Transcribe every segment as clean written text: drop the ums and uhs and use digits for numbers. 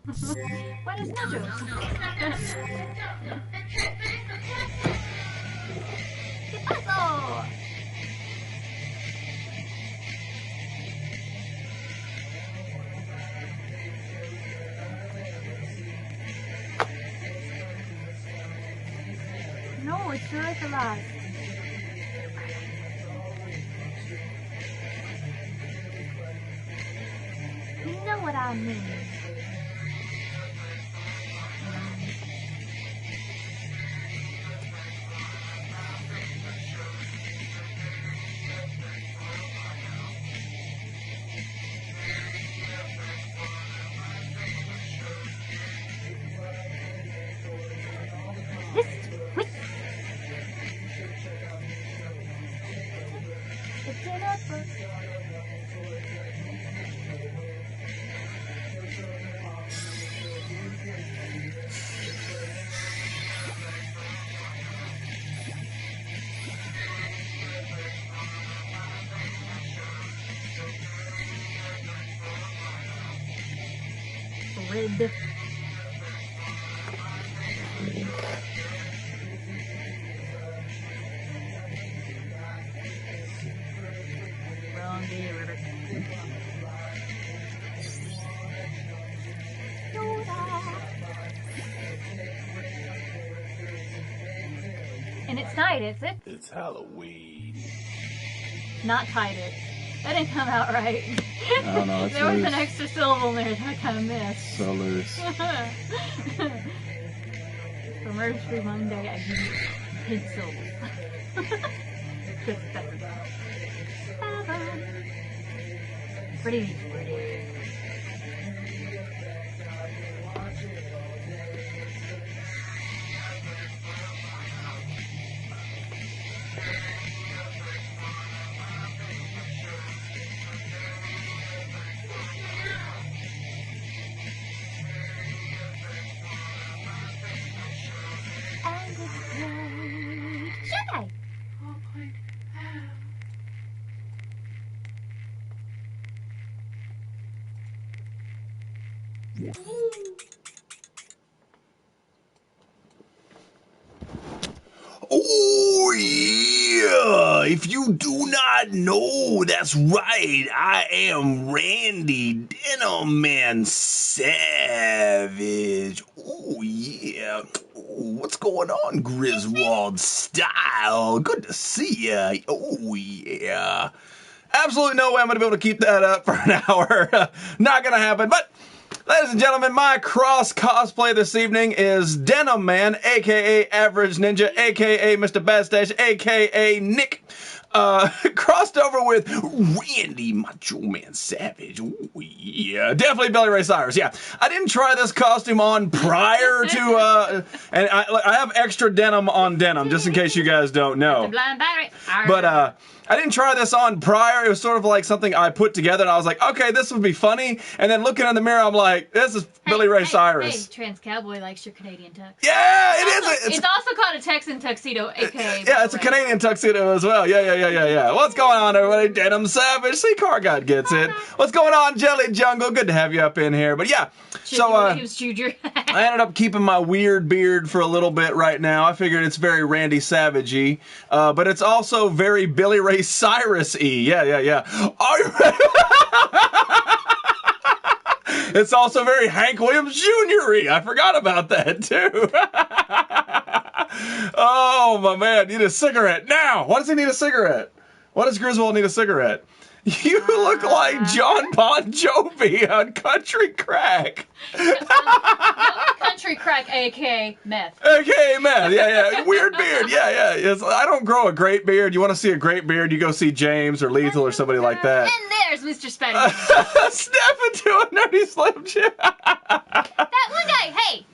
Buenas noches. ¿Qué pasó? No, it sure is alive. You know what I mean. This wait. It's in a book. Red. Wrong day, river. And it's night, is it? It's Halloween. Not Titus. That didn't come out right. I don't know. It's There was loose. an extra syllable in there that I kind of missed. So loose. For Murder Monday, I give you 10 syllables. Because it's better. Pretty. And it's great. Should I? Oh, yeah. If you do not know, that's right. I am Randy DenimMan Savage. Oh, yeah. Oh, what's going on, Griswold Style? Good to see ya. Oh, yeah. Absolutely no way I'm going to be able to keep that up for an hour. Not going to happen, but... Ladies and gentlemen, my cross cosplay this evening is DenimMan, aka Average Ninja, aka Mr. Bastache, aka Nick, crossed over with Randy Macho Man Savage. Ooh, yeah, definitely Billy Ray Cyrus. Yeah, I didn't try this costume on prior to, and I have extra denim on denim just in case you guys don't know. But I didn't try this on prior. It was sort of like something I put together, and I was like, okay, this would be funny. And then looking in the mirror, I'm like, this is Billy Ray Cyrus. Hey, Trans Cowboy likes your Canadian tux. Yeah, it is. It's also called a Texan tuxedo, aka. Yeah, it's a Canadian tuxedo as well. Yeah. What's going on, everybody? Denim Savage. See, Car God gets it. What's going on, Jelly Jungle? Good to have you up in here. But yeah, so he was Juger. I ended up keeping my weird beard for a little bit right now. I figured it's very Randy Savage-y, but it's also very Billy Ray Cyrus-y. Yeah. Are you ready? It's also very Hank Williams Jr.-y. I forgot about that, too. Oh, my man. Need a cigarette. Now! Why does he need a cigarette? Why does Griswold need a cigarette? You look like John Bon Jovi on Country Crack. Country Crack, aka meth. Okay, meth. Yeah. Weird beard. Yeah. I don't grow a great beard. You want to see a great beard, you go see James or Lethal or somebody like that. And there's Mr. Spatty. Snap into a Nerdy Slim Jim. That one guy, hey!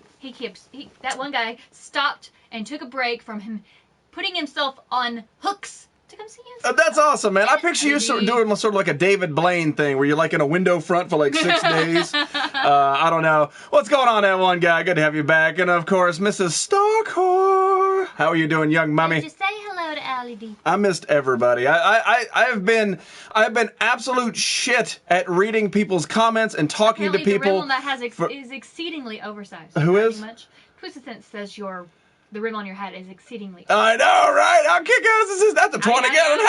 That one guy stopped and took a break from him putting himself on hooks to come see us. That's awesome, man. I picture you doing sort of like a David Blaine thing where you're like in a window front for like 6 days. I don't know. What's going on, that one guy? Good to have you back. And of course, Mrs. Starcore. How are you doing, young mummy? Just say hello Hello to Allie D. I missed everybody. I've been absolute shit at reading people's comments and talking Apparently to people. The rim on that is exceedingly oversized. Who is? Much. Twisted Sense says the rim on your hat is exceedingly. I know, right? I'll kick ass. That's a 20-gallon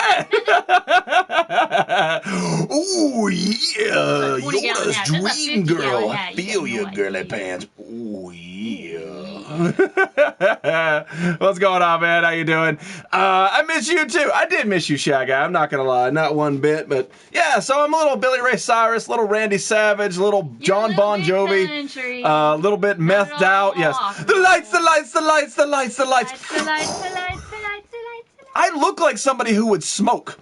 hat. Ooh, yeah. You're a dream girl. I feel you, girly pants. Ooh, yeah. What's going on, man? How you doing? I miss you, too. I did miss you, Shy Guy. I'm not going to lie. Not one bit. But, yeah, so I'm a little Billy Ray Cyrus, little Randy Savage, little John Bon Jovi. A little bit methed out. Yes. The lights, the lights, the lights, the lights, the lights. The lights. I look like somebody who would smoke.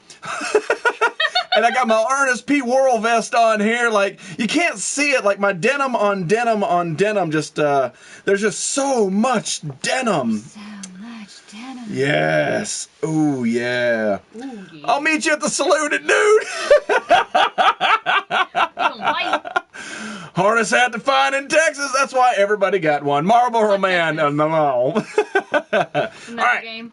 And I got my Ernest P. Worrell vest on here. Like, you can't see it. Like, my denim on denim on denim. Just, there's just so much denim. So much denim. Yes. Ooh, yeah. Ooh, yeah. I'll meet you at the saloon at noon. Harness hat to find in Texas. That's why everybody got one. Marlboro Man on the mall. All right. Game.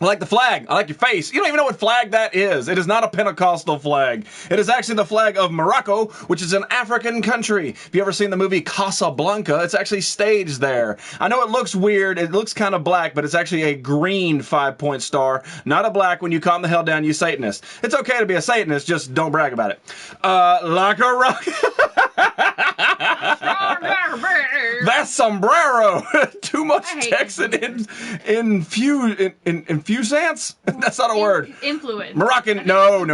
I like the flag. I like your face. You don't even know what flag that is. It is not a Pentecostal flag. It is actually the flag of Morocco, which is an African country. If you ever seen the movie Casablanca, it's actually staged there. I know it looks weird. It looks kind of black, but it's actually a green 5-point star, not a black. When you calm the hell down, you Satanist. It's okay to be a Satanist, just don't brag about it. Like a rock. That's sombrero. Too much Texan infusance? That's not a word. Influence. Moroccan. No.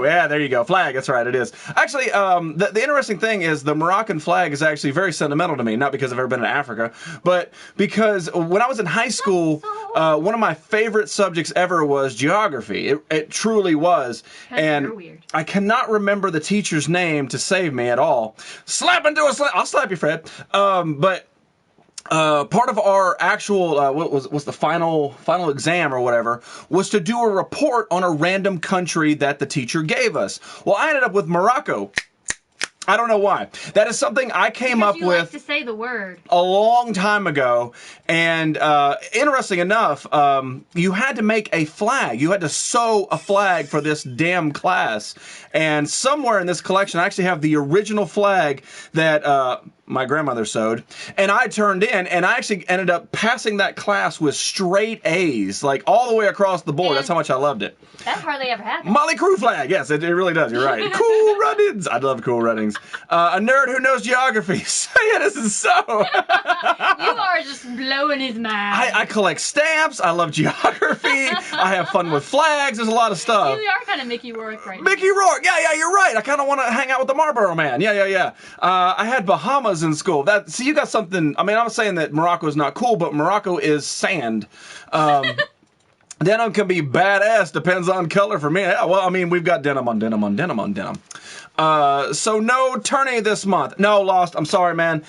Yeah, there you go. Flag. That's right. It is. Actually, the interesting thing is the Moroccan flag is actually very sentimental to me. Not because I've ever been to Africa, but because when I was in high school, one of my favorite subjects ever was geography. It truly was. And weird. I cannot remember the teacher's name to save me at all. Slap into a slap. I'll slap you, Fred. But part of our actual what was the final exam or whatever was to do a report on a random country that the teacher gave us. Well, I ended up with Morocco. I don't know why. That is something I came up with like to say the word a long time ago. And interesting enough, you had to make a flag. You had to sew a flag for this damn class. And somewhere in this collection, I actually have the original flag that my grandmother sewed, and I turned in, and I actually ended up passing that class with straight A's, like all the way across the board. That's how much I loved it. That hardly ever happens. Molly Crew flag. Yes, it really does. You're right. Cool Runnings. I love Cool Runnings. A nerd who knows geography. Yeah, this is so. You are just blowing his mind. I collect stamps. I love geography. I have fun with flags. There's a lot of stuff. You are kind of Mickey Rourke right now. Mickey Rourke. Yeah, you're right. I kind of want to hang out with the Marlboro Man. Yeah. I had Bahamas in school. See, you got something. I mean, I'm saying that Morocco is not cool, but Morocco is sand. Denim can be badass, depends on color for me. Yeah, well, I mean, we've got denim on denim on denim on denim. So no tourney this month. No, Lost. I'm sorry, man.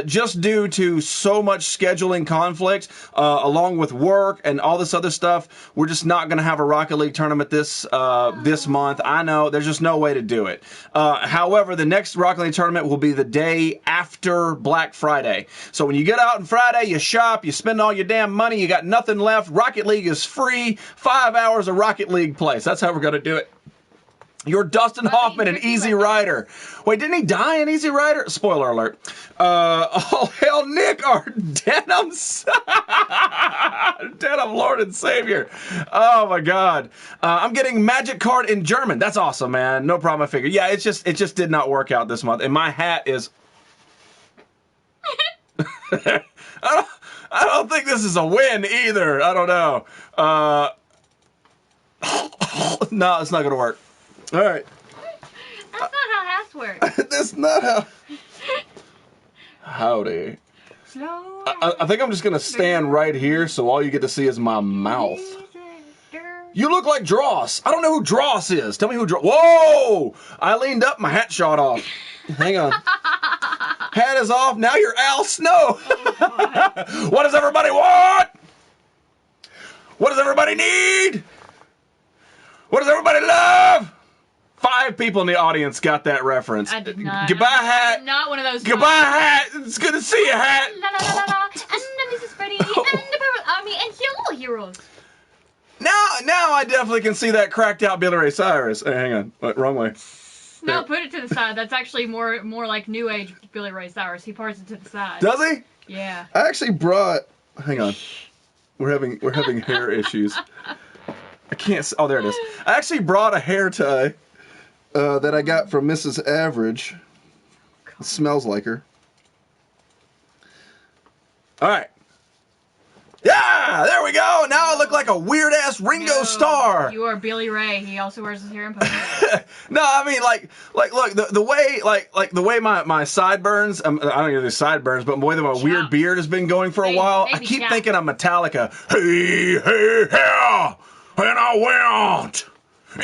Just due to so much scheduling conflict, along with work and all this other stuff, we're just not going to have a Rocket League tournament this month. I know there's just no way to do it. However, the next Rocket League tournament will be the day after Black Friday. So when you get out on Friday, you shop, you spend all your damn money, you got nothing left. Rocket League is free. 5 hours of Rocket League play. So that's how we're going to do it. You're Dustin Hoffman in Easy Rider. Wait, didn't he die in Easy Rider? Spoiler alert. All hail Nick, our denim Lord and Savior. Oh my God. I'm getting Magic Card in German. That's awesome, man. No problem, I figured. Yeah, it just did not work out this month. And my hat is... I don't think this is a win either. I don't know. No, it's not going to work. All right. That's not how hats work. That's not how... Howdy. Slow. I think I'm just going to stand right here so all you get to see is my mouth. You look like Dross. I don't know who Dross is. Tell me who Dross... Whoa! I leaned up, my hat shot off. Hang on. Hat is off. Now you're Al Snow. Oh, what does everybody want? What does everybody need? What does everybody love? 5 people in the audience got that reference. I did not. Goodbye, hat. I'm not one of those. Goodbye, hat. It's good to see you, hat. La la la la la. And this is Freddie and the Purple Army and Hello Heroes. Now now I definitely can see that cracked out Billy Ray Cyrus. Hey, hang on. What, wrong way. No, put it to the side. That's actually more like New Age Billy Ray Cyrus. He parts it to the side. Does he? Yeah. I actually brought. Hang on. We're having hair issues. I can't. Oh, there it is. I actually brought a hair tie that I got from Mrs. Average. It smells like her. All right. Yeah, there we go. Now I look like a weird ass Ringo Starr. You are Billy Ray. He also wears his hair in ponytail. No, I mean like look the way the way my sideburns. I don't know the sideburns, but the way that my weird beard has been going for a while. I keep thinking of Metallica. Hey, yeah, and I went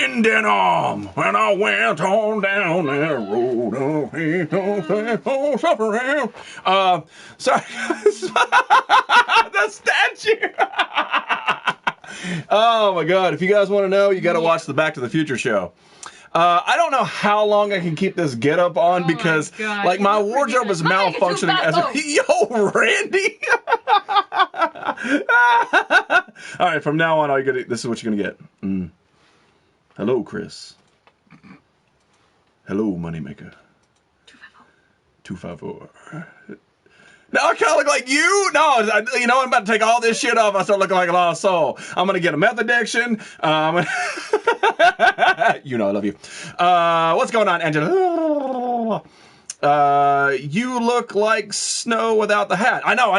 in denim when I went on down that road. Sorry, the statue. Oh my God! If you guys want to know, you got to watch the Back to the Future show. I don't know how long I can keep this get up on because like my wardrobe is malfunctioning as a yo Randy. All right, from now on, this is what you're gonna get. Hello, Chris. Hello, Moneymaker. 254. Now I kind of look like you? No, you know, I'm about to take all this shit off. I start looking like a lost soul. I'm going to get a meth addiction. You know I love you. What's going on, Angela? You look like snow without the hat. I know.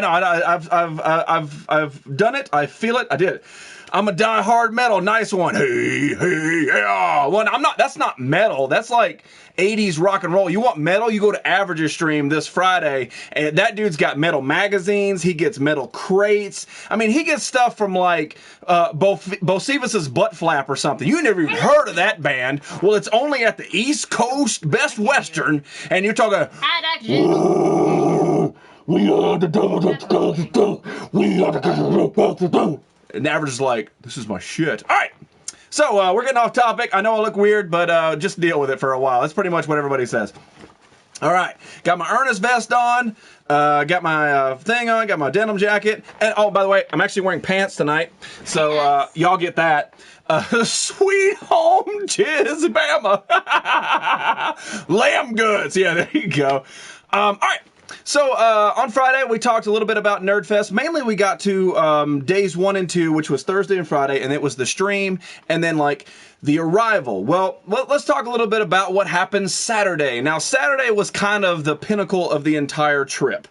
I've done it. I feel it. I did it. I'm a die-hard metal. Nice one. Hey, yeah. Well, that's not metal. That's like 80s rock and roll. You want metal? You go to Average's stream this Friday, and that dude's got metal magazines. He gets metal crates. I mean, he gets stuff from like Bocephus's Butt Flap or something. You never even heard of that band. Well, it's only at the East Coast Best Western, and you're talking. We are the we are the. And Average is like, this is my shit. All right. So we're getting off topic. I know I look weird, but just deal with it for a while. That's pretty much what everybody says. All right. Got my Ernest vest on. Got my thing on. Got my denim jacket. And oh, by the way, I'm actually wearing pants tonight. So y'all get that. Sweet home jizz Bama. Lamb goods. Yeah, there you go. All right. So, on Friday, we talked a little bit about Nerdfest. Mainly, we got to days 1 and 2, which was Thursday and Friday, and it was the stream, and then, like, the arrival. Well, let's talk a little bit about what happened Saturday. Now, Saturday was kind of the pinnacle of the entire trip.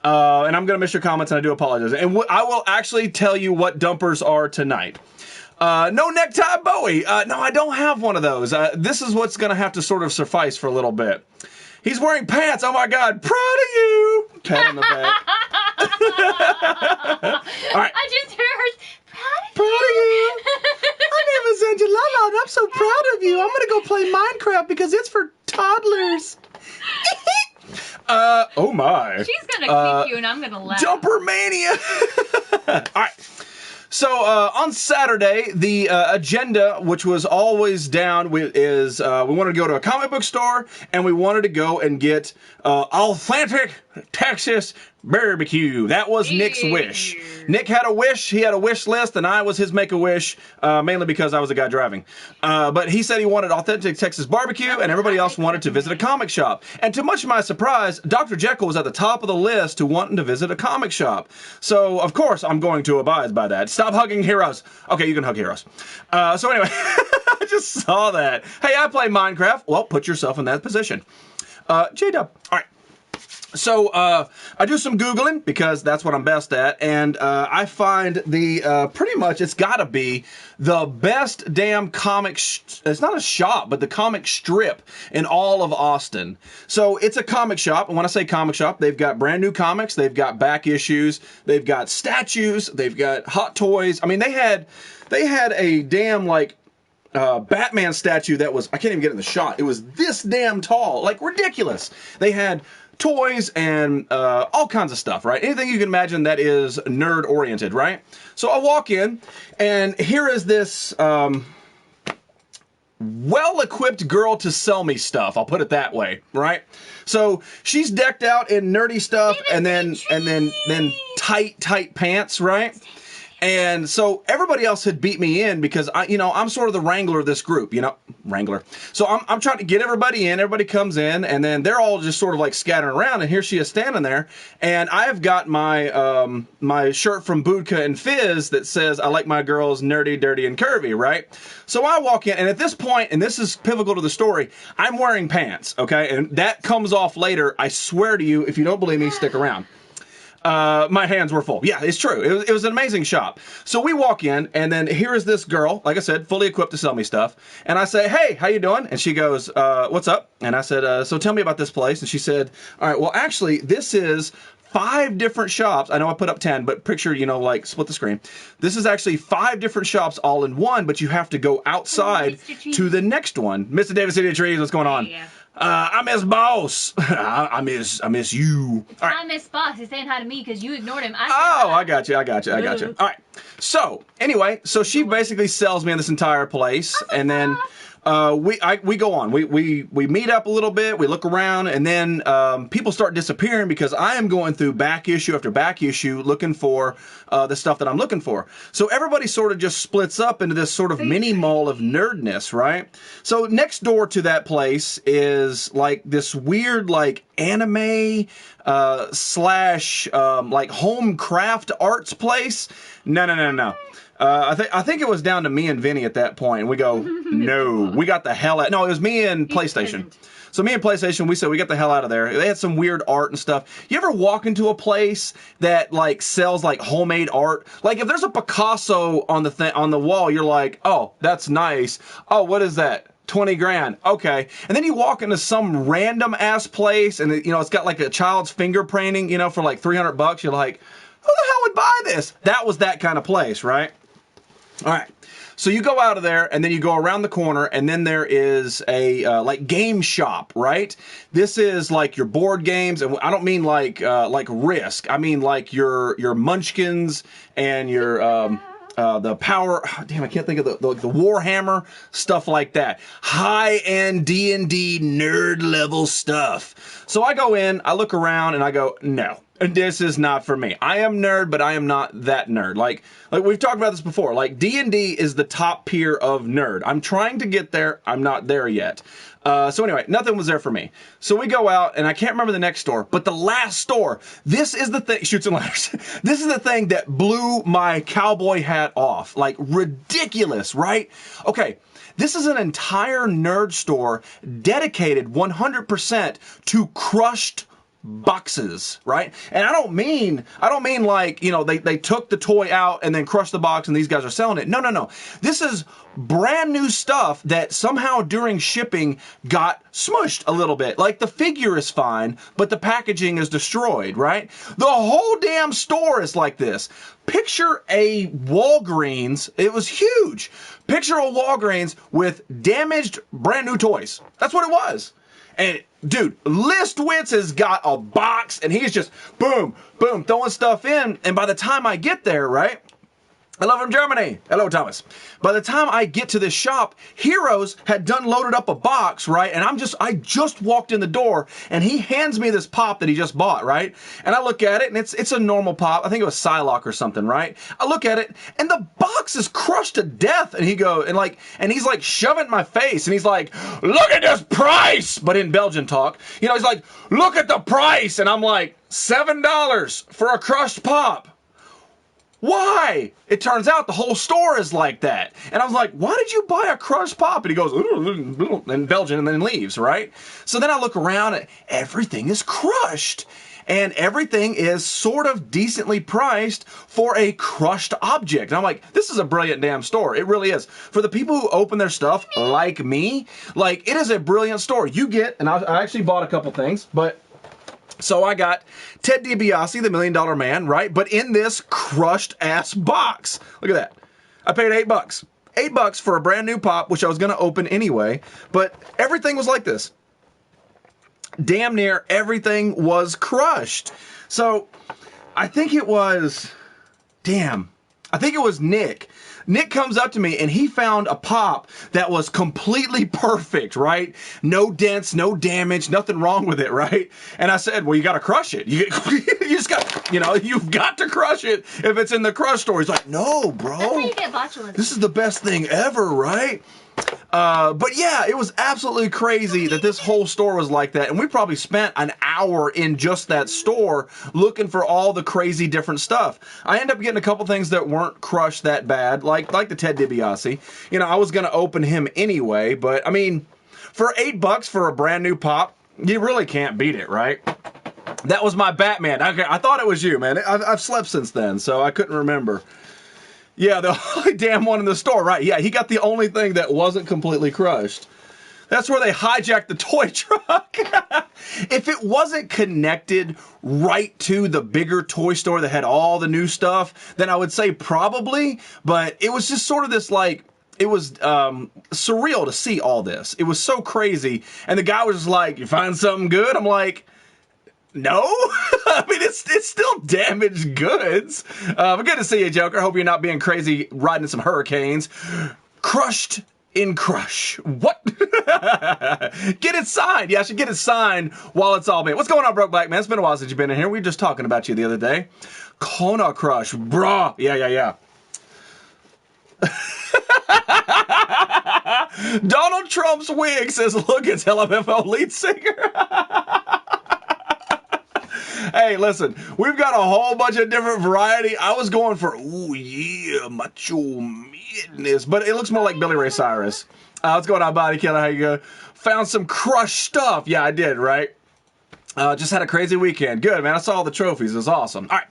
And I'm going to miss your comments, and I do apologize. And I will actually tell you what dumpers are tonight. No necktie Bowie. No, I don't have one of those. This is what's going to have to sort of suffice for a little bit. He's wearing pants. Oh my God. Proud of you. Pat on the back. All right. I just heard proud of you. My name is Angela and I'm so proud of you. I'm going to go play Minecraft because it's for toddlers. Oh my. She's going to kick you and I'm going to laugh. Jumper mania. All right. So on Saturday, the agenda, which was always down, is we wanted to go to a comic book store and we wanted to go and get authentic Texas barbecue. That was Nick's wish. Nick had a wish. He had a wish list, and I was his make-a-wish, mainly because I was the guy driving. But he said he wanted authentic Texas barbecue, and everybody else wanted to visit a comic shop. And to much of my surprise, Dr. Jekyll was at the top of the list to wanting to visit a comic shop. So, of course, I'm going to abide by that. Stop hugging heroes. Okay, you can hug heroes. So anyway, I just saw that. Hey, I play Minecraft. Well, put yourself in that position. J-Dub. All right. So, I do some Googling because that's what I'm best at, and I find the, pretty much, it's gotta be the best damn comic, it's not a shop, but the comic strip in all of Austin. So, it's a comic shop, and when I say comic shop, they've got brand new comics, they've got back issues, they've got statues, they've got hot toys. I mean, they had a damn, like, Batman statue that was, I can't even get in the shot, it was this damn tall, like, ridiculous. They had toys and all kinds of stuff, right? Anything you can imagine that is nerd oriented, right? So I walk in and here is this well-equipped girl to sell me stuff. I'll put it that way, right? So she's decked out in nerdy stuff and then tight pants, right? And so everybody else had beat me in because I'm sort of the wrangler of this group, wrangler. So I'm trying to get everybody in. Everybody comes in, and then they're all just sort of like scattering around. And here she is standing there, and I have got my my shirt from Budka and Fizz that says I like my girls nerdy, dirty, and curvy, right? So I walk in, and at this point, and this is pivotal to the story, I'm wearing pants, okay? And that comes off later. I swear to you, if you don't believe me, stick around. My hands were full. Yeah, it's true. It was an amazing shop. So we walk in, and then here is this girl, like I said, fully equipped to sell me stuff. And I say, hey, how you doing? And she goes, what's up? And I said, so tell me about this place. And she said, all right, well, actually, this is 5 different shops. I know I put up 10, but picture, like split the screen. This is actually 5 different shops all in one, but you have to go outside to the next one. Mr. David City of Trees, what's going on? Yeah. I miss Boss. I miss you. All right. I miss Boss. He's saying hi to me because you ignored him. I got you. All right. So anyway, she basically sells me in this entire place, and then we go on. We meet up a little bit. We look around, and then people start disappearing because I am going through back issue after back issue looking for the stuff that I'm looking for. So everybody sort of just splits up into this sort of mini mall of nerdness, right? So next door to that place is like this weird like anime slash like home craft arts place. No. I think it was down to me and Vinnie at that point, and we go, no, we got the hell out. No, it was me and PlayStation. So me and PlayStation, we said we got the hell out of there. They had some weird art and stuff. You ever walk into a place that like sells like homemade art? Like if there's a Picasso on the wall, you're like, oh, that's nice. Oh, what is that? 20 grand. Okay. And then you walk into some random ass place, and it's got like a child's fingerprinting, for like $300. You're like, who the hell would buy this? That was that kind of place, right? All right. So you go out of there, and then you go around the corner, and then there is a like game shop, right? This is like your board games, and I don't mean like Risk. I mean like your Munchkins and your the Power. Damn, I can't think of the Warhammer stuff like that. High-end D&D nerd level stuff. So I go in, I look around, and I go, no. This is not for me. I am nerd, but I am not that nerd. Like we've talked about this before. Like D&D is the top tier of nerd. I'm trying to get there. I'm not there yet. So anyway, nothing was there for me. So we go out, and I can't remember the next store, but the last store. This is the thing. Shoots and ladders. This is the thing that blew my cowboy hat off. Like ridiculous, right? Okay. This is an entire nerd store dedicated 100% to crushed boxes, right? And I don't mean like, they took the toy out and then crushed the box and these guys are selling it. No. This is brand new stuff that somehow during shipping got smushed a little bit. Like the figure is fine, but the packaging is destroyed, right? The whole damn store is like this. Picture a Walgreens. It was huge. Picture a Walgreens with damaged brand new toys. That's what it was. And dude, Listwitz has got a box, and he's just boom, boom, throwing stuff in. And by the time I get there, right? Hello from Germany. Hello, Thomas. By the time I get to this shop, Heroes had done loaded up a box, right? And I just walked in the door, and he hands me this pop that he just bought, right? And I look at it, and it's a normal pop. I think it was Psylocke or something, right? I look at it, and the box is crushed to death. And he's like shoving my face, and he's like, look at this price. But in Belgian talk, he's like, look at the price. And I'm like, $7 for a crushed pop. Why? It turns out the whole store is like that. And I was like, why did you buy a crushed pop? And he goes, in Belgian, and then leaves, right? So then I look around, and everything is crushed. And everything is sort of decently priced for a crushed object. And I'm like, this is a brilliant damn store. It really is. For the people who open their stuff like me, like, it is a brilliant store. You get, and I actually bought a couple things, but... So I got Ted DiBiase, the $1 Million Man, right? But in this crushed ass box. Look at that. I paid $8. $8 for a brand new pop, which I was going to open anyway. But everything was like this. Damn near everything was crushed. So I think it was, I think it was Nick Nick comes up to me and he found a pop that was completely perfect, right? No dents, no damage, nothing wrong with it, right? And I said, well, you got to crush it. You just got, you've got to crush it if it's in the crush store. He's like, no, bro. That's how you get botulism. This is the best thing ever, right? But yeah, it was absolutely crazy that this whole store was like that. And we probably spent an hour in just that store looking for all the crazy different stuff. I ended up getting a couple things that weren't crushed that bad, like the Ted DiBiase. I was going to open him anyway, but I mean, for $8 for a brand new pop, you really can't beat it, right? That was my Batman. I thought it was you, man. I've slept since then, so I couldn't remember. Yeah, the only damn one in the store, right? Yeah, he got the only thing that wasn't completely crushed. That's where they hijacked the toy truck. If it wasn't connected right to the bigger toy store that had all the new stuff, then I would say probably. But it was just sort of this it was surreal to see all this. It was so crazy. And the guy was just like, you find something good? I'm like, no, I mean, it's still damaged goods. But good to see you, Joker. Hope you're not being crazy riding some hurricanes. Crushed in Crush. What? Get it signed. Yeah, I should get it signed while it's all made. What's going on, Broke Black Man? It's been a while since you've been in here. We were just talking about you the other day. Kona Crush. Bruh. Yeah. Donald Trump's wig says, look, it's LMFAO lead singer. Hey, listen, we've got a whole bunch of different variety. I was going for, ooh, yeah, macho madness, but it looks more like Billy Ray Cyrus. What's going on, Body Killer? How you go? Found some crushed stuff. Yeah, I did, right? Just had a crazy weekend. Good, man. I saw all the trophies. It was awesome. All right.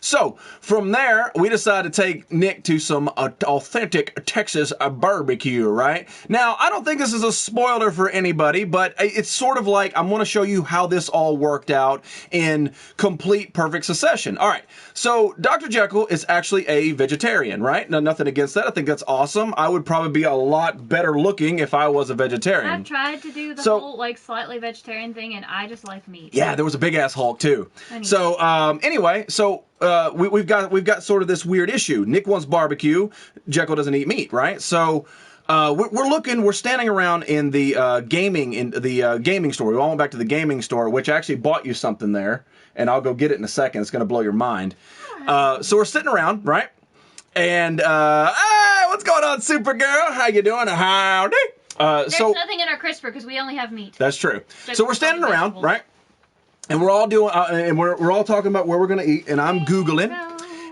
So, from there, we decided to take Nick to some authentic Texas barbecue, right? Now, I don't think this is a spoiler for anybody, but it's sort of like I'm going to show you how this all worked out in complete perfect succession. All right, so Dr. Jekyll is actually a vegetarian, right? Now, nothing against that. I think that's awesome. I would probably be a lot better looking if I was a vegetarian. I've tried to do the whole, slightly vegetarian thing, and I just like meat. Yeah, there was a big-ass Hulk, too. So, anyway, we've got sort of this weird issue. Nick wants barbecue. Jekyll doesn't eat meat, right? So we're standing around in the gaming store. We all went back to the gaming store, which I actually bought you something there, and I'll go get it in a second. It's going to blow your mind. So we're sitting around, right? And hey, what's going on, Supergirl? How you doing? Howdy. There's nothing in our crisper because we only have meat. That's true. So we're standing around, right? And we're all doing, and we're all talking about where we're going to eat. And I'm Googling,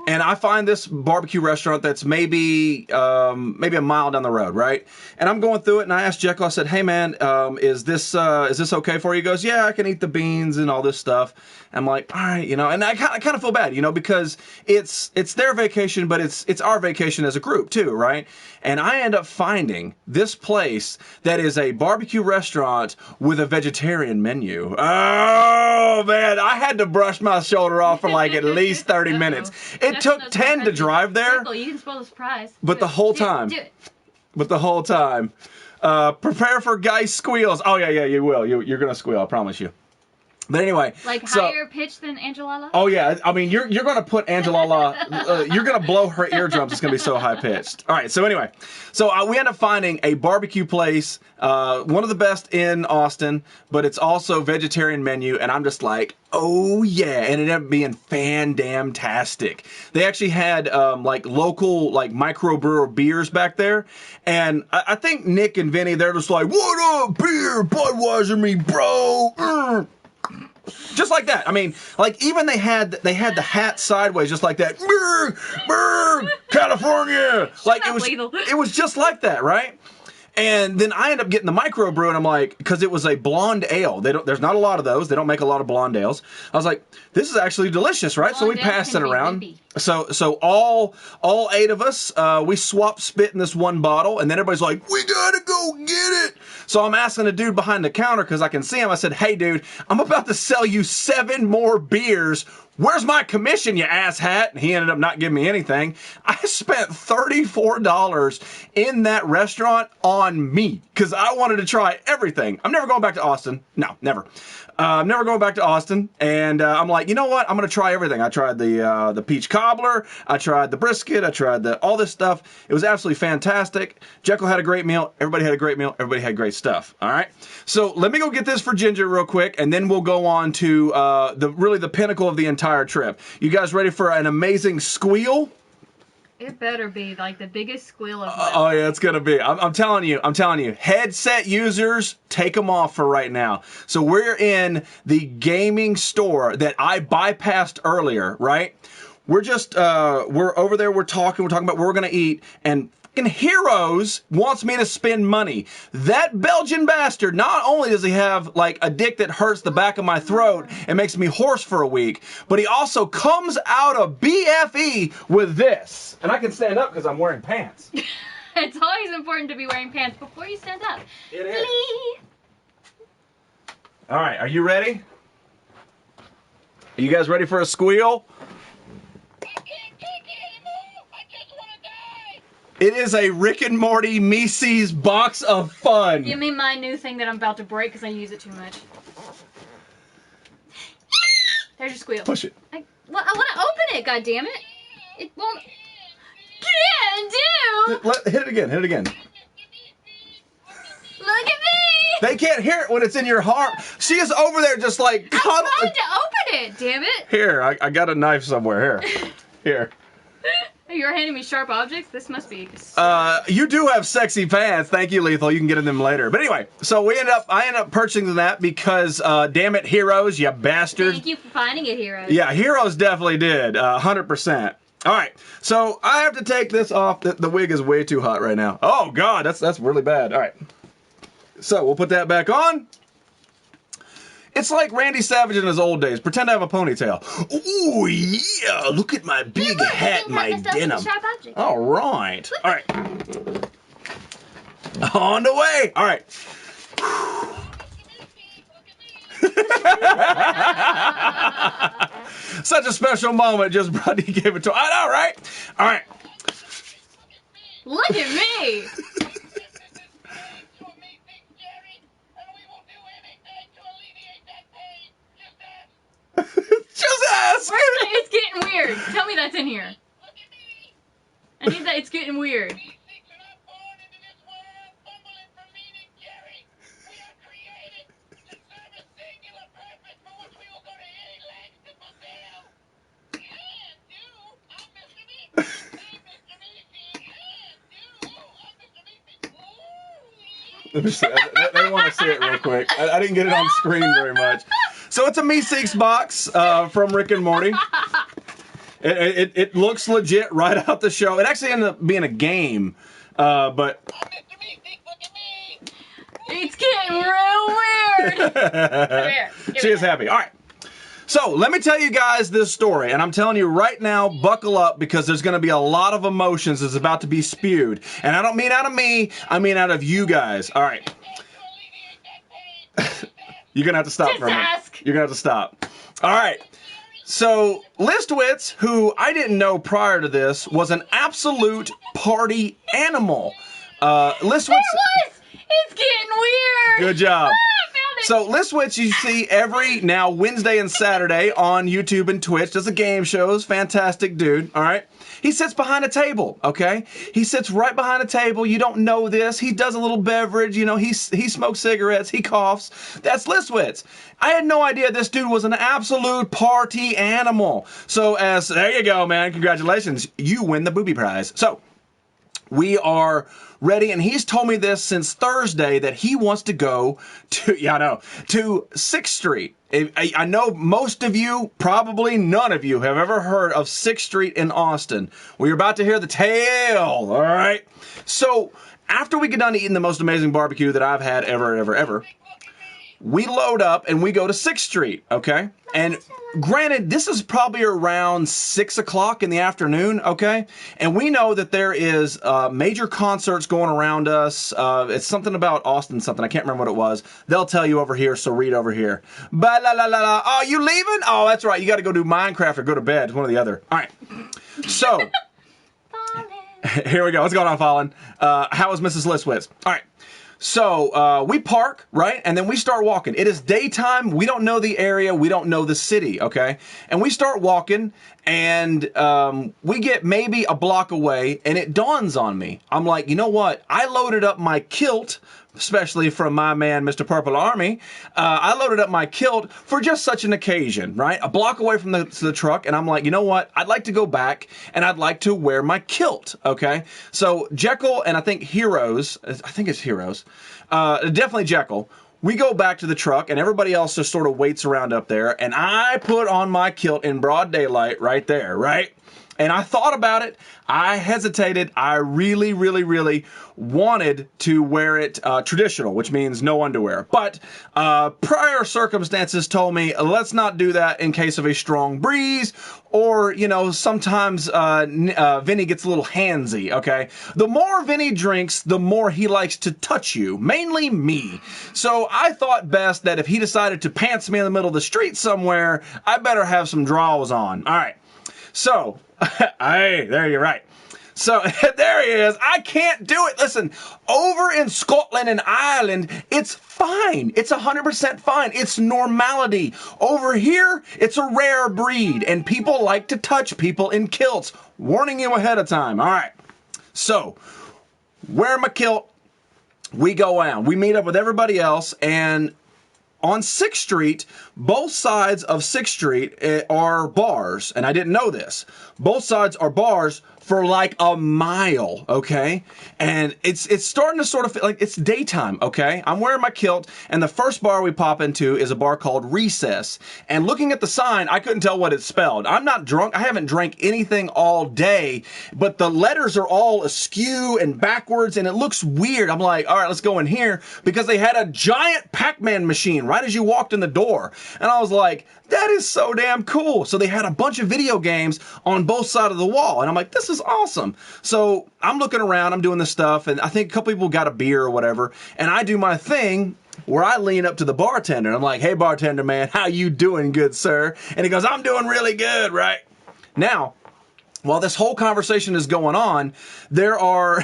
and I find this barbecue restaurant that's maybe a mile down the road, right? And I'm going through it, and I asked Jekyll. I said, "Hey, man, is this okay for you?" He goes, "Yeah, I can eat the beans and all this stuff." I'm like, all right, and I kind of feel bad, because it's their vacation, but it's our vacation as a group too, right? And I end up finding this place that is a barbecue restaurant with a vegetarian menu. Oh man, I had to brush my shoulder off for like at least 30 minutes. It took 10 to drive there. You can spoil the surprise. But the whole time. Do it. But the whole time. Prepare for guy squeals. Oh yeah, you will. You're gonna squeal, I promise you. But anyway, higher pitch than Angelala? Oh yeah, I mean you're gonna put Angelala, you're gonna blow her eardrums. It's gonna be so high pitched. All right, so anyway, we end up finding a barbecue place, one of the best in Austin, but it's also vegetarian menu, and I'm just like, oh yeah, and it ended up being fan-damn-tastic. They actually had local microbrewer beers back there, and I think Nick and Vinnie, they're just like, what up, beer, Budweiser me, bro. Just like that. I mean, even they had the hat sideways, just like that. Brr, California. It was just like that, right? And then I end up getting the microbrew, and I'm like, because it was a blonde ale. There's not a lot of those. They don't make a lot of blonde ales. I was like, this is actually delicious, right? So we passed it around. So all 8 of us, we swapped spit in this one bottle, and then everybody's like, we gotta go get it. So I'm asking the dude behind the counter, because I can see him. I said, hey dude, I'm about to sell you 7 more beers. Where's my commission, you asshat? And he ended up not giving me anything. I spent $34 in that restaurant on me because I wanted to try everything. I'm never going back to Austin. No, never. I'm never going back to Austin. And I'm like, you know what? I'm going to try everything. I tried the peach cobbler. I tried the brisket. I tried all this stuff. It was absolutely fantastic. Jekyll had a great meal. Everybody had a great meal. Everybody had great stuff. All right. So let me go get this for Ginger real quick, and then we'll go on to the pinnacle of the entire trip. You guys ready for an amazing squeal? It better be like the biggest squeal of my life. Oh yeah, it's gonna be. I'm telling you. Headset users, take them off for right now. So we're in the gaming store that I bypassed earlier, right? We're just we're over there. We're talking about where we're gonna eat, and Heroes wants me to spend money. That Belgian bastard, not only does he have like a dick that hurts the back of my throat and makes me hoarse for a week, but he also comes out of BFE with this. And I can stand up because I'm wearing pants. It's always important to be wearing pants before you stand up. It is. All right, are you ready? Are you guys ready for a squeal? It is a Rick and Morty Mises box of fun. Give me my new thing that I'm about to break because I use it too much. There's your squeal. Push it. I want to open it, goddammit. It won't. Can't do! Hit it again. Hit it again. Look at me! They can't hear it when it's in your heart. She is over there just like... I'm trying to open it, damn it. Here, I got a knife somewhere. Here. You're handing me sharp objects? This must be... You do have sexy pants. Thank you, Lethal. You can get in them later. But anyway, so I ended up purchasing that because, damn it, Heroes, you bastard. Thank you for finding it, Heroes. Yeah, Heroes definitely did. 100%. All right, so I have to take this off. The wig is way too hot right now. Oh, God, that's really bad. All right. So we'll put that back on. It's like Randy Savage in his old days. Pretend I have a ponytail. Ooh, yeah. Look at my big hat and my denim. All right. All right. On the way. All right. Such a special moment. Just Brody gave it to. I know, right? All right. Look at me. Just ask. It's getting weird. Tell me that's in here. I need that. It's getting weird. They want to see it real quick. I didn't get it on screen very much. So it's a Meeseeks box from Rick and Morty. It looks legit right out the show. It actually ended up being a game, but... It's getting real weird. She is happy. All right. So let me tell you guys this story, and I'm telling you right now, buckle up because there's going to be a lot of emotions that's about to be spewed. And I don't mean out of me, I mean out of you guys. All right. You're going to have to stop for a minute. You're going to have to stop. All right. So Listwitz, who I didn't know prior to this, was an absolute party animal. Listwitz... It's getting weird. Good job. So Listwitz, you see every now Wednesday and Saturday on YouTube and Twitch. Does the game shows. Fantastic dude. All right. He sits behind a table. Okay. He sits right behind a table. You don't know this. He does a little beverage. You know, he smokes cigarettes. He coughs. That's Listwitz. I had no idea this dude was an absolute party animal. So there you go, man. Congratulations. You win the booby prize. So we are ready, and he's told me this since Thursday that he wants to go to 6th Street. I know most of you, probably none of you, have ever heard of 6th Street in Austin. We're about to hear the tale, all right? So after we get done eating the most amazing barbecue that I've had ever, we load up and we go to 6th Street, okay? And granted, this is probably around 6 o'clock in the afternoon, okay? And we know that there is major concerts going around us. It's something about Austin something. I can't remember what it was. They'll tell you over here, so read over here. Ba la la la la. Oh, you leaving? Oh, that's right. You got to go do Minecraft or go to bed. One or the other. All right. So, here we go. What's going on, Fallen? How is Mrs. Listwitz? All right. So, we park, right? And then we start walking. It is daytime. We don't know the area. We don't know the city, okay? And we start walking, and we get maybe a block away, and it dawns on me. I'm like, you know what? I loaded up my kilt, especially from my man, Mr. Purple Army. I loaded up my kilt for just such an occasion, right? A block away from the truck, and I'm like, you know what? I'd like to go back, and I'd like to wear my kilt, okay? So Jekyll and I think it's Heroes, definitely Jekyll. We go back to the truck, and everybody else just sort of waits around up there, and I put on my kilt in broad daylight right there, right? And I thought about it. I hesitated. I really, really, really wanted to wear it traditional, which means no underwear. But prior circumstances told me, let's not do that in case of a strong breeze, or, you know, sometimes Vinnie gets a little handsy, okay? The more Vinnie drinks, the more he likes to touch you, mainly me. So I thought best that if he decided to pants me in the middle of the street somewhere, I better have some drawers on. All right. So, hey, there you're right. So, there he is. I can't do it. Listen, over in Scotland and Ireland, it's fine. It's 100% fine. It's normality. Over here, it's a rare breed, and people like to touch people in kilts. Warning you ahead of time. All right. So, wear my kilt. We go out. We meet up with everybody else, and on 6th Street, both sides of 6th Street are bars, and I didn't know this. Both sides are bars for like a mile, okay? And it's starting to sort of feel like it's daytime, okay? I'm wearing my kilt, and the first bar we pop into is a bar called Recess. And looking at the sign, I couldn't tell what it spelled. I'm not drunk. I haven't drank anything all day, but the letters are all askew and backwards, and it looks weird. I'm like, all right, let's go in here, because they had a giant Pac-Man machine right as you walked in the door. And I was like, that is so damn cool. So they had a bunch of video games on both sides of the wall. And I'm like, this is awesome. So I'm looking around, I'm doing this stuff, and I think a couple people got a beer or whatever. And I do my thing where I lean up to the bartender. And I'm like, hey, bartender, man, how you doing, good sir? And he goes, I'm doing really good, right? Now, while this whole conversation is going on, there are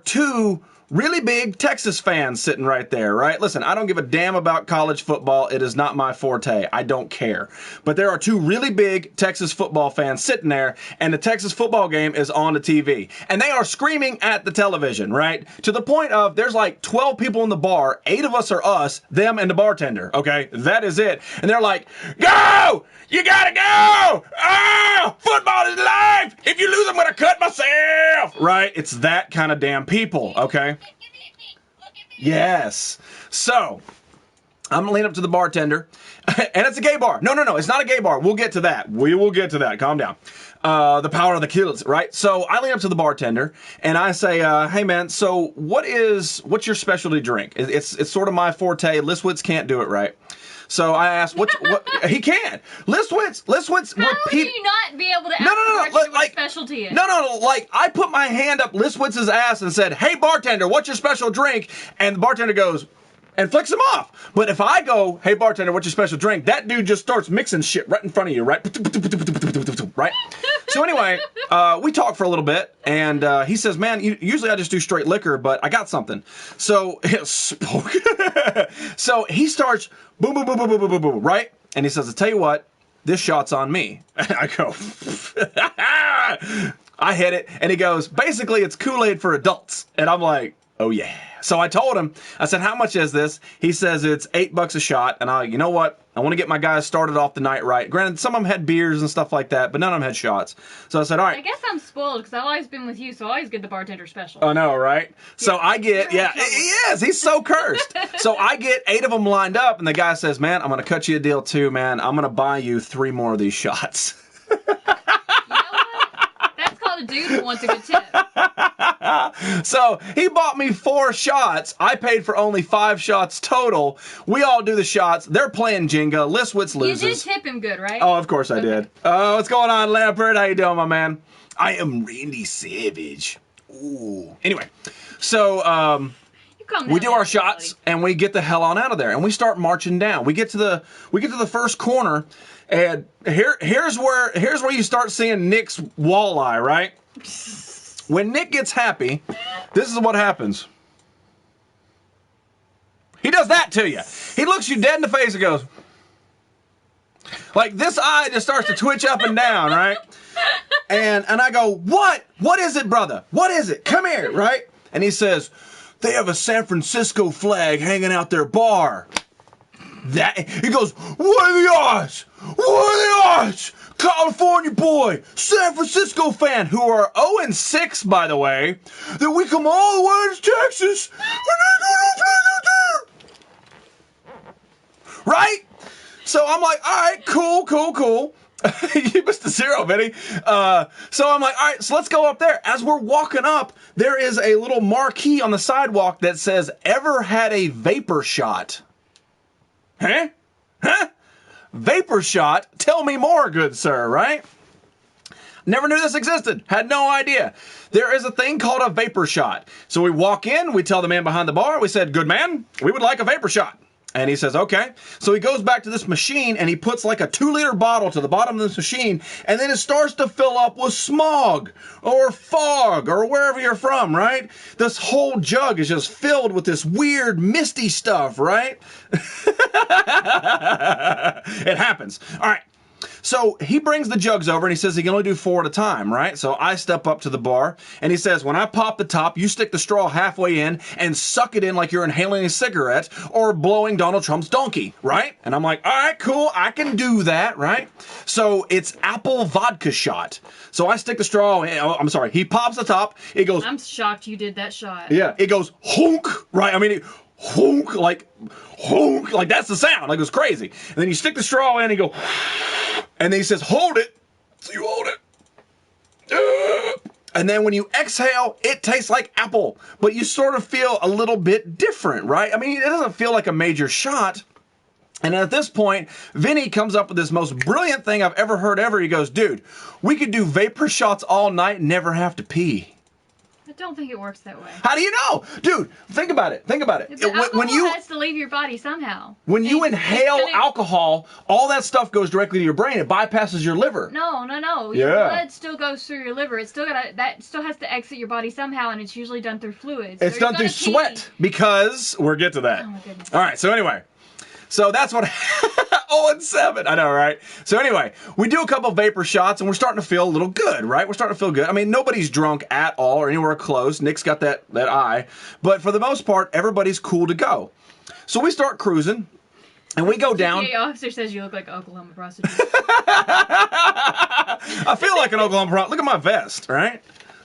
two really big Texas fans sitting right there, right? Listen, I don't give a damn about college football. It is not my forte. I don't care. But there are two really big Texas football fans sitting there, and the Texas football game is on the TV. And they are screaming at the television, right? To the point of there's like 12 people in the bar. 8 of us are us, them, and the bartender, okay? That is it. And they're like, go! You gotta go! Oh! Football is life! If you lose, I'm gonna cut myself! Right? It's that kind of damn people, okay? Yes. So, I'm gonna lean up to the bartender, and it's a gay bar. No, it's not a gay bar. We'll get to that. We will get to that. Calm down. The power of the kills, right? So, I lean up to the bartender, and I say, hey man, so what's your specialty drink? It's sort of my forte. Listwitz can't do it right. So I asked, what he can. Listwitz. How would you not be able to ask what like, specialty is? No, like, I put my hand up Listwitz's ass and said, hey, bartender, what's your special drink? And the bartender goes, and flicks him off. But if I go, hey, bartender, what's your special drink? That dude just starts mixing shit right in front of you, right? Right? So anyway, we talk for a little bit, and he says, man, usually I just do straight liquor, but I got something. So, so he starts, boom, boom, boom, boom, boom, boom, boom, boom, right? And he says, I'll tell you what, this shot's on me. And I go, I hit it, and he goes, basically, it's Kool-Aid for adults. And I'm like, oh yeah. So I told him, I said, how much is this? He says it's $8 a shot. And you know what? I want to get my guys started off the night right. Granted, some of them had beers and stuff like that, but none of them had shots. So I said, all right. I guess I'm spoiled because I've always been with you, so I always get the bartender special. I know, right? So I get, he is. He's so cursed. So I get 8 of them lined up, and the guy says, man, I'm going to cut you a deal too, man. I'm going to buy you 3 more of these shots. You know what? That's called a dude who wants a good tip. So he bought me 4 shots. I paid for only 5 shots total. We all do the shots. They're playing Jenga. Listwitz loses. You did tip him good, right? Oh, of course I did. What's going on, Lampert? How you doing, my man? I am Randy Savage. Ooh. Anyway, so we do our shots and we get the hell on out of there and we start marching down. We get to the first corner, and here's where you start seeing Nick's walleye, right? When Nick gets happy, this is what happens. He does that to you. He looks you dead in the face and goes, like, this eye just starts to twitch up and down, right? And I go, what? What is it, brother? What is it? Come here, right? And he says, they have a San Francisco flag hanging out their bar. He goes, what are the odds? What are the odds? California boy, San Francisco fan, who are 0-6, by the way, that we come all the way to Texas and they go to flag out there. Right? So I'm like, all right, cool. You missed the 0, Vinnie. So I'm like, all right, so let's go up there. As we're walking up, there is a little marquee on the sidewalk that says, ever had a vapor shot? Huh? Vapor shot? Tell me more, good sir, right? Never knew this existed. Had no idea. There is a thing called a vapor shot. So we walk in, we tell the man behind the bar, we said, good man, we would like a vapor shot. And he says, okay. So he goes back to this machine and he puts like a 2-liter bottle to the bottom of this machine, and then it starts to fill up with smog or fog or wherever you're from, right? This whole jug is just filled with this weird misty stuff, right? It happens. All right. So he brings the jugs over and he says he can only do 4 at a time, right? So I step up to the bar and he says, when I pop the top, you stick the straw halfway in and suck it in like you're inhaling a cigarette or blowing Donald Trump's donkey, right? And I'm like, all right, cool, I can do that, right? So it's apple vodka shot. So I stick the straw in, I'm sorry, he pops the top, it goes... I'm shocked you did that shot. Yeah, it goes honk, right? I mean, honk, like that's the sound, like it was crazy. And then you stick the straw in and you go... And then he says, hold it. So you hold it. And then when you exhale, it tastes like apple. But you sort of feel a little bit different, right? I mean, it doesn't feel like a major shot. And at this point, Vinny comes up with this most brilliant thing I've ever heard ever. He goes, dude, we could do vapor shots all night and never have to pee. I don't think it works that way. How do you know? Dude, think about it. When you has to leave your body somehow. When you inhale alcohol, all that stuff goes directly to your brain. It bypasses your liver. No. Your blood still goes through your liver. It still has to exit your body somehow, and it's usually done through fluids. It's done through sweat, because we'll get to that. Oh my goodness. All right, so anyway. So that's what... 0-7. I know, right? So anyway, we do a couple vapor shots, and we're starting to feel a little good, right? We're starting to feel good. I mean, nobody's drunk at all or anywhere close. Nick's got that eye. But for the most part, everybody's cool to go. So we start cruising, and we go down... The officer says you look like an Oklahoma prostitute. I feel like an Oklahoma prostitute. Look at my vest, right?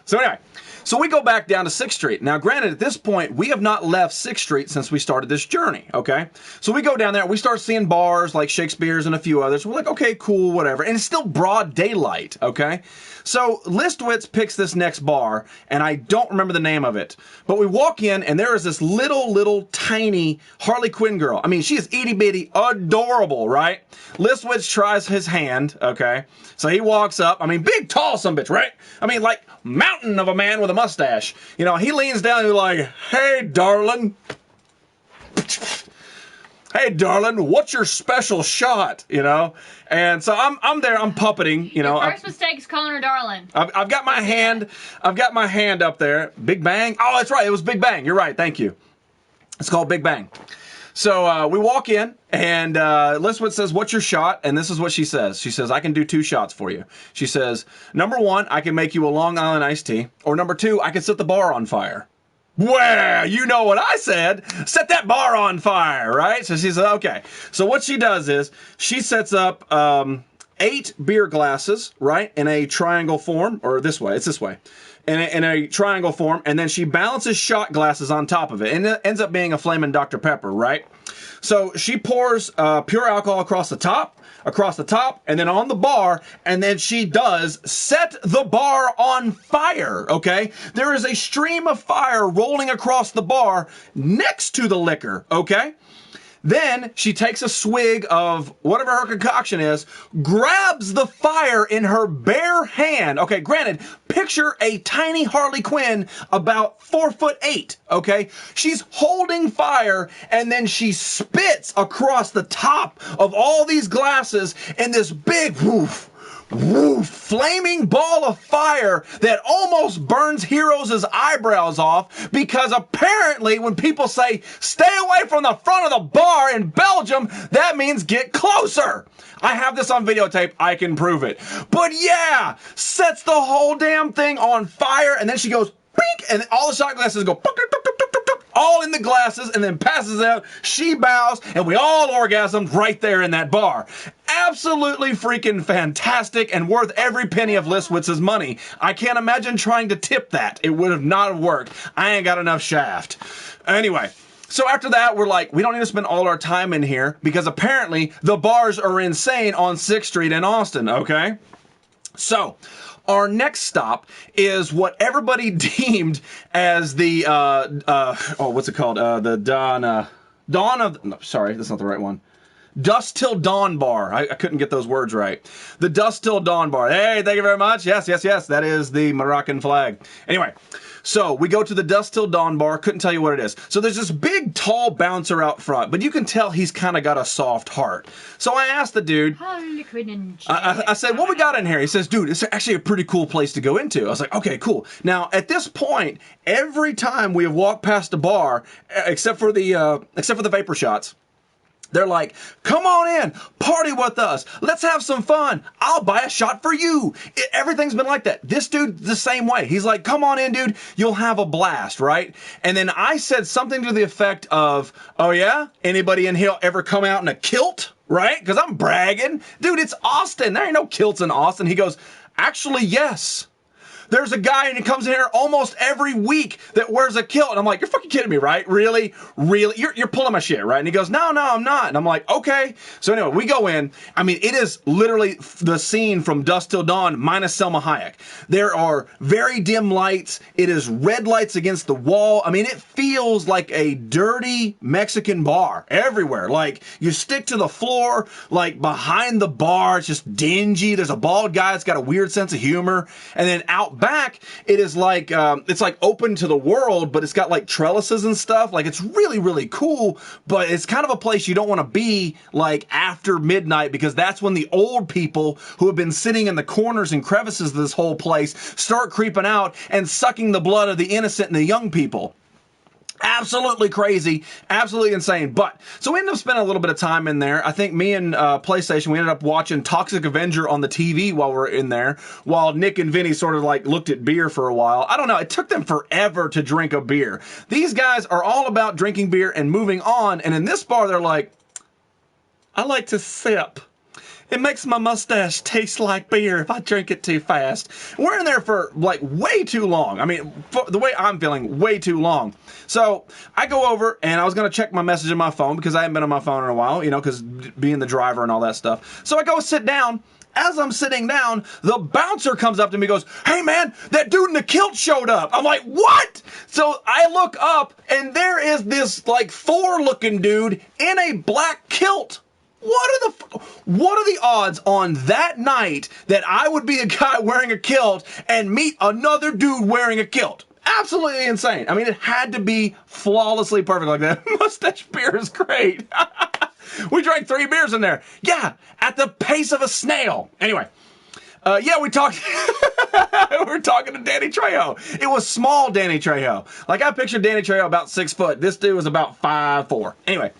So anyway... So we go back down to 6th Street. Now, granted, at this point, we have not left 6th Street since we started this journey, okay? So we go down there. We start seeing bars like Shakespeare's and a few others. We're like, okay, cool, whatever. And it's still broad daylight, okay? So Listwitz picks this next bar, and I don't remember the name of it. But we walk in, and there is this little, tiny Harley Quinn girl. I mean, she is itty-bitty, adorable, right? Listwitz tries his hand, okay? So he walks up. I mean, big, tall sumbitch, right? I mean, like, mountain of a man with a mustache. You know, he leans down and he's like, hey, darling. Hey, darling, what's your special shot? You know? And so I'm there, I'm puppeting, you know. Your first mistake is calling her darling. I've got my hand up there. Big Bang? Oh, that's right, it was Big Bang. You're right, thank you. It's called Big Bang. So we walk in, and Listwitz says, what's your shot? And this is what she says. She says, I can do 2 shots for you. She says, number 1, I can make you a Long Island iced tea. Or number 2, I can set the bar on fire. Well, you know what I said. Set that bar on fire, right? So she says, okay. So what she does is she sets up 8 beer glasses, right, in a triangle form, or this way, it's this way, in a triangle form, and then she balances shot glasses on top of it, and it ends up being a flaming Dr. Pepper, right? So she pours pure alcohol across the top, and then on the bar, and then she does set the bar on fire, okay? There is a stream of fire rolling across the bar next to the liquor, okay? Then she takes a swig of whatever her concoction is, grabs the fire in her bare hand. Okay, granted, picture a tiny Harley Quinn about 4'8", okay? She's holding fire, and then she spits across the top of all these glasses in this big woof, flaming ball of fire that almost burns Heroes' eyebrows off, because apparently when people say stay away from the front of the bar in Belgium, that means get closer. I have this on videotape. I can prove it. But yeah, sets the whole damn thing on fire, and then she goes bink, and all the shot glasses go all in the glasses, and then passes out. She bows, and we all orgasmed right there in that bar. Absolutely freaking fantastic, and worth every penny of Listwitz's money. I can't imagine trying to tip that. It would have not worked. I ain't got enough shaft. Anyway, so after that, we're like, we don't need to spend all our time in here, because apparently the bars are insane on 6th Street in Austin, okay? So our next stop is what everybody deemed as the, what's it called? The Dawn of, no, sorry, that's not the right one. Dusk Till Dawn Bar. I couldn't get those words right. The Dusk Till Dawn Bar. Hey, thank you very much. Yes. That is the Moroccan flag. Anyway, so we go to the Dusk Till Dawn Bar. Couldn't tell you what it is. So there's this big, tall bouncer out front, but you can tell he's kind of got a soft heart. So I asked the dude, I said, what we got in here? He says, dude, it's actually a pretty cool place to go into. I was like, okay, cool. Now, at this point, every time we have walked past a bar, except for the vapor shots, they're like, come on in, party with us, let's have some fun, I'll buy a shot for you. Everything's been like that. This dude, the same way. He's like, come on in, dude, you'll have a blast, right? And then I said something to the effect of, oh yeah? Anybody in here ever come out in a kilt, right? Because I'm bragging. Dude, it's Austin. There ain't no kilts in Austin. He goes, actually, yes. There's a guy, and he comes in here almost every week that wears a kilt. And I'm like, you're fucking kidding me, right? Really? You're pulling my shit, right? And he goes, no, I'm not. And I'm like, okay. So anyway, we go in. I mean, it is literally the scene from Dusk Till Dawn minus Selma Hayek. There are very dim lights. It is red lights against the wall. I mean, it feels like a dirty Mexican bar everywhere. Like, you stick to the floor, like behind the bar, it's just dingy. There's a bald guy that's got a weird sense of humor. And then out back, it is like, it's like open to the world, but it's got like trellises and stuff. Like, it's really, really cool, but it's kind of a place you don't want to be like after midnight, because that's when the old people who have been sitting in the corners and crevices of this whole place start creeping out and sucking the blood of the innocent and the young people. Absolutely crazy, absolutely insane. But so we ended up spending a little bit of time in there. I think me and PlayStation, we ended up watching Toxic Avenger on the TV while we're in there, while Nick and Vinnie sort of like looked at beer for a while. I don't know, it took them forever to drink a beer. These guys are all about drinking beer and moving on, and in this bar they're like, I like to sip. It makes my mustache taste like beer if I drink it too fast. We're in there for like way too long. I mean, the way I'm feeling, way too long. So I go over, and I was going to check my message on my phone because I haven't been on my phone in a while, you know, because being the driver and all that stuff. So I go sit down. As I'm sitting down, the bouncer comes up to me and goes, hey man, that dude in the kilt showed up. I'm like, what? So I look up, and there is this like Thor-looking dude in a black kilt. What are the odds on that night that I would be a guy wearing a kilt and meet another dude wearing a kilt? Absolutely insane. I mean, it had to be flawlessly perfect like that. Mustache beer is great. We drank 3 beers in there. Yeah, at the pace of a snail. Anyway. Yeah, we're talking to Danny Trejo. It was small Danny Trejo. Like, I pictured Danny Trejo about 6 foot. This dude was about 5'4". Anyway.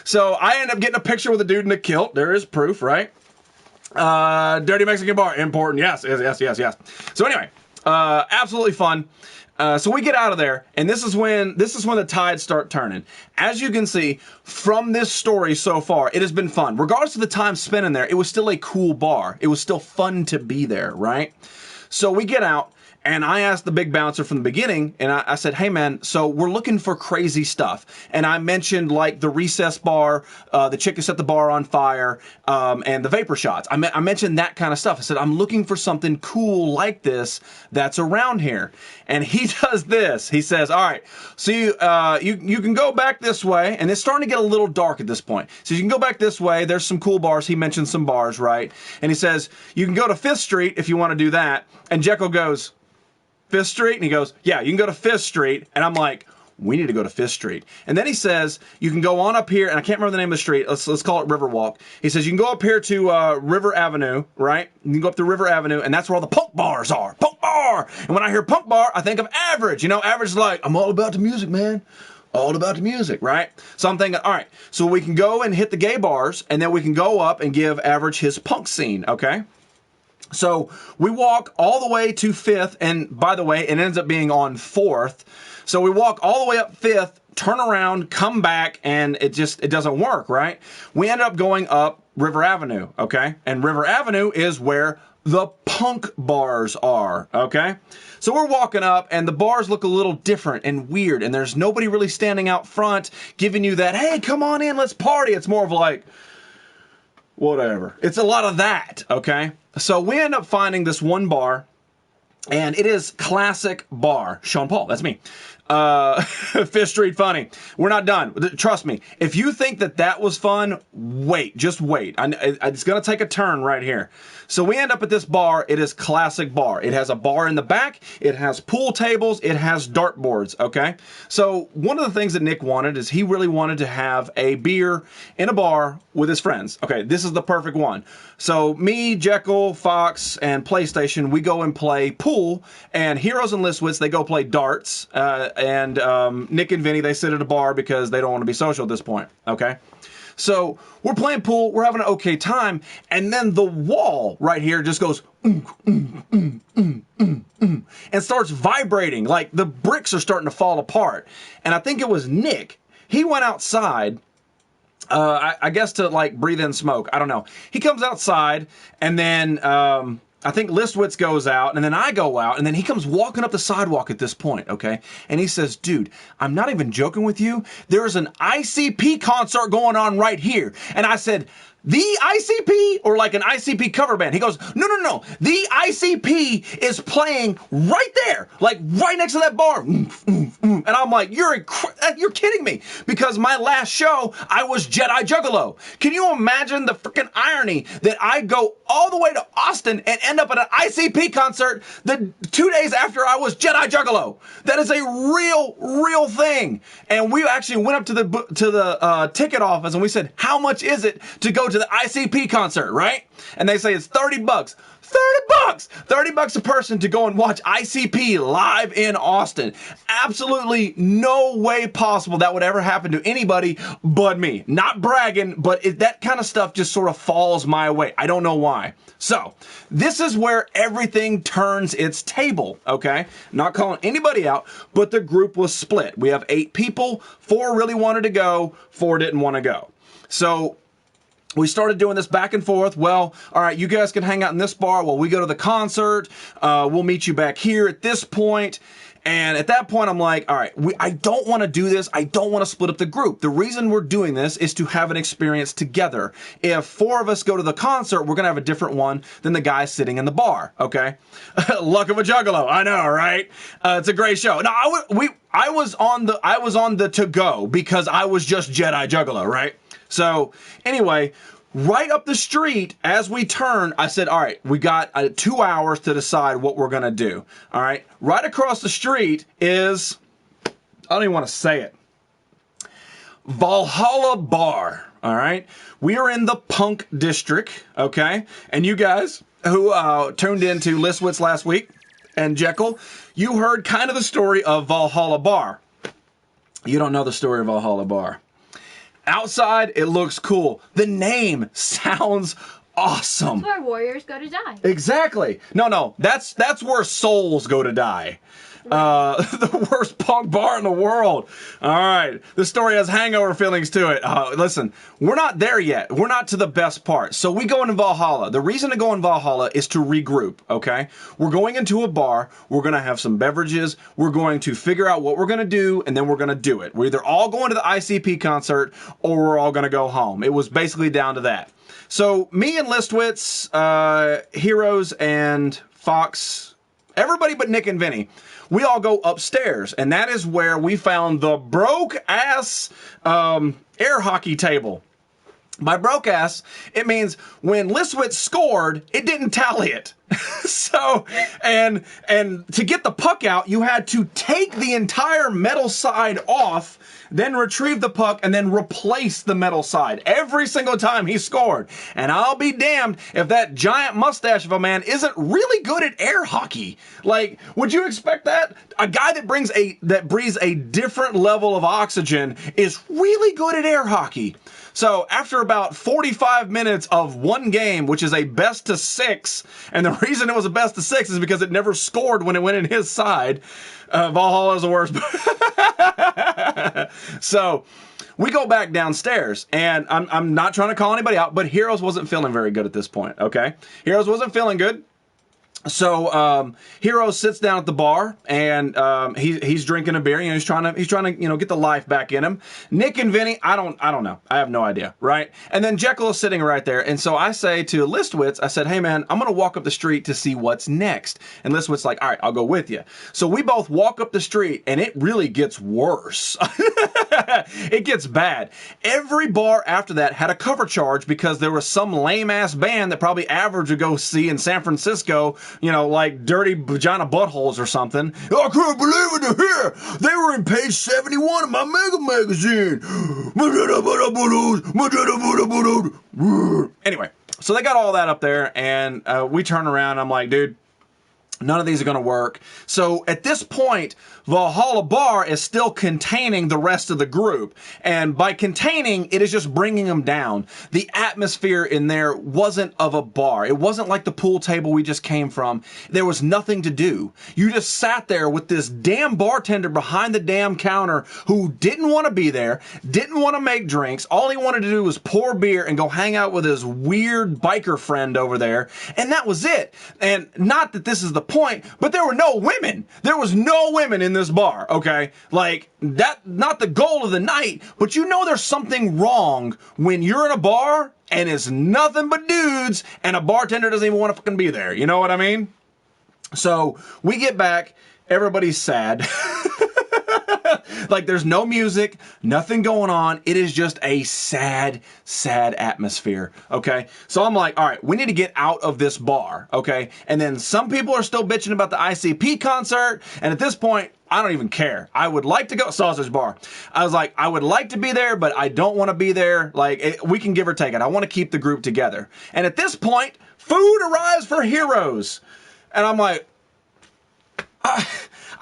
So I ended up getting a picture with a dude in a kilt. There is proof, right? Dirty Mexican bar. Important. Yes. So anyway, absolutely fun. So we get out of there, and this is when the tides start turning. As you can see from this story so far, it has been fun. Regardless of the time spent in there, it was still a cool bar. It was still fun to be there, right? So we get out, and I asked the big bouncer from the beginning, and I said, hey man, so we're looking for crazy stuff. And I mentioned like the recess bar, the chick who set the bar on fire, and the vapor shots. I mentioned that kind of stuff. I said, I'm looking for something cool like this that's around here. And he does this. He says, all right, so you can go back this way, and it's starting to get a little dark at this point. So you can go back this way. There's some cool bars. He mentioned some bars, right? And he says, you can go to 5th Street if you want to do that. And Jekyll goes, 5th Street? And he goes, yeah, you can go to 5th Street. And I'm like, we need to go to 5th Street. And then he says, you can go on up here, and I can't remember the name of the street. Let's call it Riverwalk. He says, you can go up here to River Avenue, right? You can go up to River Avenue, and that's where all the punk bars are. Punk bar! And when I hear punk bar, I think of Average. You know, Average is like, I'm all about the music, man. All about the music, right? So I'm thinking, all right, so we can go and hit the gay bars, and then we can go up and give Average his punk scene, okay? So we walk all the way to 5th, and by the way, it ends up being on 4th. So we walk all the way up 5th, turn around, come back, and it doesn't work, right? We end up going up River Avenue, okay? And River Avenue is where the punk bars are, okay? So we're walking up, and the bars look a little different and weird, and there's nobody really standing out front giving you that, hey, come on in, let's party. It's more of like, whatever. It's a lot of that, okay? So we end up finding this one bar, and it is Classic Bar. Sean Paul, that's me. 5th Street Funny. We're not done. Trust me. If you think that was fun, wait. Just wait. It's going to take a turn right here. So we end up at this bar. It is Classic Bar. It has a bar in the back. It has pool tables. It has dartboards, okay? So one of the things that Nick wanted is he really wanted to have a beer in a bar with his friends. Okay, this is the perfect one. So me, Jekyll, Fox, and PlayStation, we go and play pool, and Heroes and Listwitz, they go play darts, and Nick and Vinnie, they sit at a bar because they don't want to be social at this point, okay? So we're playing pool, we're having an okay time, and then the wall right here just goes and starts vibrating, like the bricks are starting to fall apart. And I think it was Nick. He went outside, I guess to like breathe in smoke. I don't know. He comes outside, and then I think Listwitz goes out, and then I go out, and then he comes walking up the sidewalk at this point, okay? And he says, dude, I'm not even joking with you. There's an ICP concert going on right here. And I said, the ICP or like an ICP cover band? He goes, no. The ICP is playing right there, like right next to that bar. And I'm like, you're kidding me. Because my last show, I was Jedi Juggalo. Can you imagine the freaking irony that I go all the way to Austin and end up at an ICP concert the 2 days after I was Jedi Juggalo? That is a real thing. And we actually went up to the ticket office and we said, how much is it to go to the ICP concert, right? And they say it's $30. $30 a person to go and watch ICP live in Austin. Absolutely no way possible that would ever happen to anybody but me. Not bragging, but that kind of stuff just sort of falls my way. I don't know why. So, this is where everything turns its table, okay? Not calling anybody out, but the group was split. We have 8 people, 4 really wanted to go, 4 didn't want to go. So, we started doing this back and forth. Well, all right, you guys can hang out in this bar while we go to the concert. We'll meet you back here at this point. And at that point, I'm like, all right, I don't want to do this. I don't want to split up the group. The reason we're doing this is to have an experience together. If 4 of us go to the concert, we're going to have a different one than the guy sitting in the bar, okay? Luck of a Juggalo. I know, right? It's a great show. Now, I was on the to-go because I was just Jedi Juggalo, right? So, anyway, right up the street, as we turn, I said, all right, we got 2 hours to decide what we're going to do. All right, right across the street is, I don't even want to say it, Valhalla Bar. All right, we are in the punk district, okay? And you guys who tuned into Listwitz last week and Jekyll, you heard kind of the story of Valhalla Bar. You don't know the story of Valhalla Bar. Outside, it looks cool. The name sounds awesome. That's where warriors go to die. Exactly. No, that's where souls go to die. The worst punk bar in the world. All right. This story has hangover feelings to it. Listen, we're not there yet. We're not to the best part. So we go into Valhalla. The reason to go in Valhalla is to regroup, okay? We're going into a bar. We're going to have some beverages. We're going to figure out what we're going to do, and then we're going to do it. We're either all going to the ICP concert, or we're all going to go home. It was basically down to that. So me and Listwitz, Heroes and Fox, everybody but Nick and Vinnie, we all go upstairs, and that is where we found the broke-ass air hockey table. By broke ass, it means when Listwitz scored, it didn't tally it. So, and to get the puck out, you had to take the entire metal side off, then retrieve the puck, and then replace the metal side every single time he scored. And I'll be damned if that giant mustache of a man isn't really good at air hockey. Like, would you expect that? A guy that breathes a different level of oxygen is really good at air hockey. So after about 45 minutes of one game, which is a best of 6, and the reason it was a best of 6 is because it never scored when it went in his side. Valhalla is the worst. So we go back downstairs, and I'm not trying to call anybody out, but Heroes wasn't feeling very good at this point, okay? Heroes wasn't feeling good. So Heroes sits down at the bar, and he's drinking a beer. You know, he's trying to get the life back in him. Nick and Vinny, I don't know. I have no idea, right? And then Jekyll is sitting right there, and so I say to Listwitz, I said, "Hey man, I'm gonna walk up the street to see what's next." And Listwitz like, "All right, I'll go with you." So we both walk up the street, and it really gets worse. It gets bad. Every bar after that had a cover charge because there was some lame ass band that probably average would go see in San Francisco. You know, like Dirty Vagina Buttholes or something. I can't believe it, they're here. They were in page 71 of my Mega magazine. Anyway, so they got all that up there, and we turn around. I'm like, dude, none of these are going to work. So at this point, Valhalla Bar is still containing the rest of the group. And by containing, it is just bringing them down. The atmosphere in there wasn't of a bar. It wasn't like the pool table we just came from. There was nothing to do. You just sat there with this damn bartender behind the damn counter who didn't want to be there, didn't want to make drinks. All he wanted to do was pour beer and go hang out with his weird biker friend over there. And that was it. And not that this is the point, but there were no women. There was no women in this bar, okay? Like, that, not the goal of the night, but you know there's something wrong when you're in a bar and it's nothing but dudes and a bartender doesn't even want to fucking be there. You know what I mean? So we get back, everybody's sad. Like, there's no music, nothing going on. It is just a sad, sad atmosphere, okay? So I'm like, all right, we need to get out of this bar, okay? And then some people are still bitching about the ICP concert, and at this point, I don't even care. I would like to go Sausage Bar. I was like, I would like to be there, but I don't want to be there. Like, we can give or take it. I want to keep the group together. And at this point, food arrives for Heroes. And I'm like,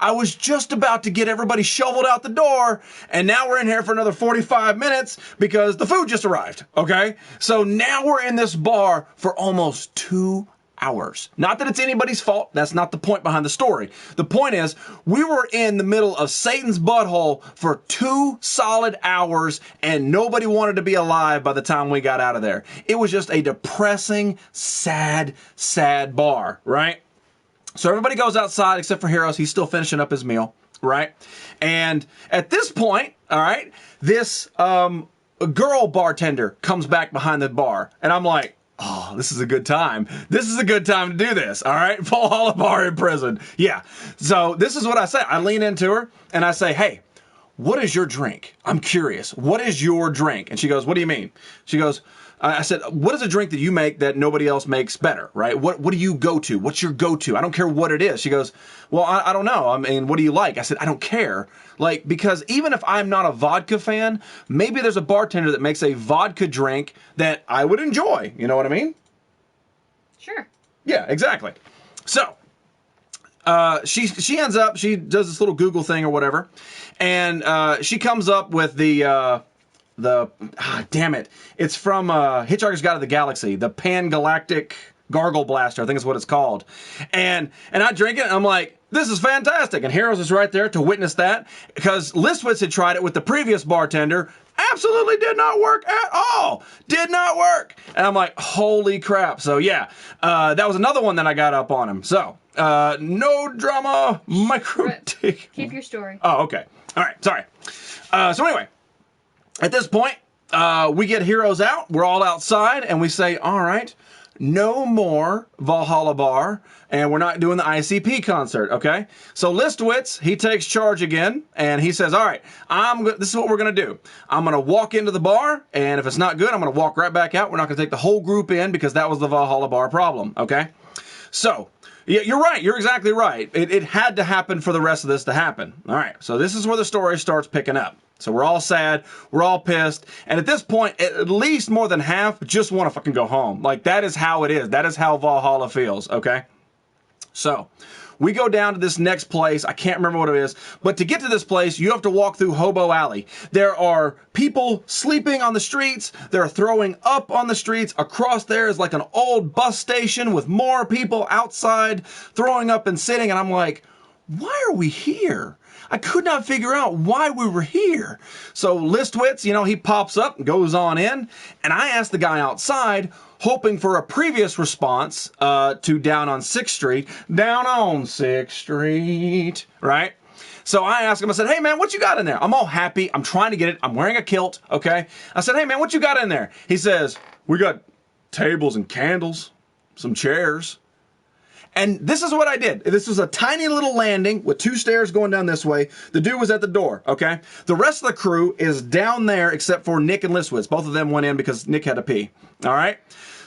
I was just about to get everybody shoveled out the door, and now we're in here for another 45 minutes because the food just arrived, okay? So now we're in this bar for almost 2 hours. Not that it's anybody's fault. That's not the point behind the story. The point is, we were in the middle of Satan's butthole for 2 solid hours, and nobody wanted to be alive by the time we got out of there. It was just a depressing, sad, sad bar, right? So everybody goes outside except for Heroes. He's still finishing up his meal, right? And at this point, all right, this girl bartender comes back behind the bar. And I'm like, oh, this is a good time. This is a good time to do this, all right? Valhalla Bar in prison. Yeah. So this is what I say. I lean into her and I say, hey, what is your drink? I'm curious. What is your drink? And she goes, what do you mean? She goes, I said, what is a drink that you make that nobody else makes better, right? What do you go to? What's your go-to? I don't care what it is. She goes, well, I don't know. I mean, what do you like? I said, I don't care. Like, because even if I'm not a vodka fan, maybe there's a bartender that makes a vodka drink that I would enjoy. You know what I mean? Sure. Yeah, exactly. So, she ends up, she does this little Google thing or whatever, and she comes up with damn it. It's from Hitchhiker's Guide to the Galaxy, the Pan-Galactic Gargle Blaster, I think is what it's called. And I drink it, and I'm like, this is fantastic. And Heroes is right there to witness that, because Listwitz had tried it with the previous bartender. Absolutely did not work at all. Did not work. And I'm like, holy crap. So yeah, that was another one that I got up on him. So, no drama, micro take. Keep your story. Oh, okay. All right, sorry. So anyway, at this point, we get Heroes out. We're all outside, and we say, all right, no more Valhalla Bar, and we're not doing the ICP concert, okay? So Listwitz, he takes charge again, and he says, all right, this is what we're going to do. I'm going to walk into the bar, and if it's not good, I'm going to walk right back out. We're not going to take the whole group in, because that was the Valhalla Bar problem, okay? So, yeah, you're right. You're exactly right. It had to happen for the rest of this to happen. All right, so this is where the story starts picking up. So we're all sad, we're all pissed, and at this point, at least more than half just want to fucking go home. Like, that is how it is. That is how Valhalla feels, okay? So, we go down to this next place. I can't remember what it is, but to get to this place, you have to walk through Hobo Alley. There are people sleeping on the streets. They're throwing up on the streets. Across there is like an old bus station with more people outside throwing up and sitting, and I'm like, why are we here? I could not figure out why we were here. So Listwitz, you know, he pops up and goes on in, and I asked the guy outside, hoping for a previous response to Down on 6th Street. Down on 6th Street, right? So I asked him, I said, hey man, what you got in there? I'm all happy. I'm trying to get it. I'm wearing a kilt, okay? I said, hey man, what you got in there? He says, we got tables and candles, some chairs. And this is what I did. This was a tiny little landing with 2 stairs going down this way. The dude was at the door, okay? The rest of the crew is down there except for Nick and Listwitz. Both of them went in because Nick had to pee, all right?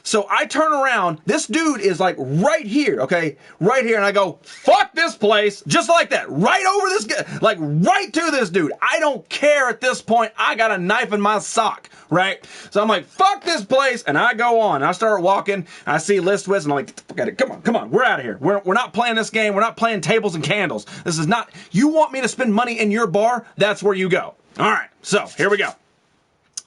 So I turn around. This dude is like right here, okay? Right here. And I go, fuck this place. Just like that. Right over this guy. Like right to this dude. I don't care at this point. I got a knife in my sock, right? So I'm like, fuck this place. And I go on. And I start walking. I see Listwitz and I'm like, come on. We're out of here. We're not playing this game. We're not playing tables and candles. This is not, you want me to spend money in your bar? That's where you go. All right. So here we go.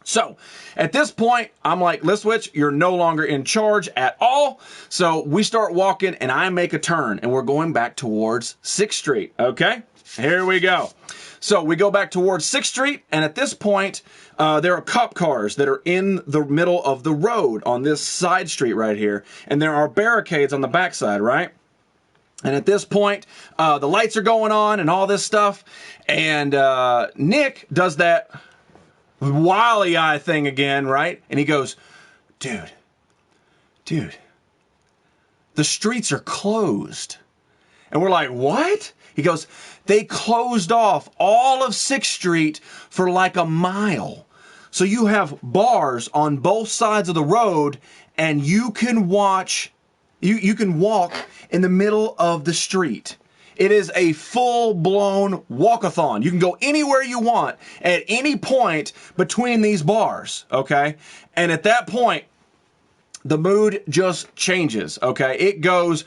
So, at this point, I'm like, Listwitz, you're no longer in charge at all. So, we start walking, and I make a turn, and we're going back towards 6th Street, okay? Here we go. So, we go back towards 6th Street, and at this point, there are cop cars that are in the middle of the road on this side street right here, and there are barricades on the backside, right? And at this point, the lights are going on and all this stuff, and Nick does that wily eye thing again, right? And he goes, dude, the streets are closed. And we're like, what? He goes, they closed off all of 6th Street for like a mile. So you have bars on both sides of the road, and you can watch, you can walk in the middle of the street. It is a full-blown walkathon. You can go anywhere you want at any point between these bars, okay? And at that point, the mood just changes, okay? It goes,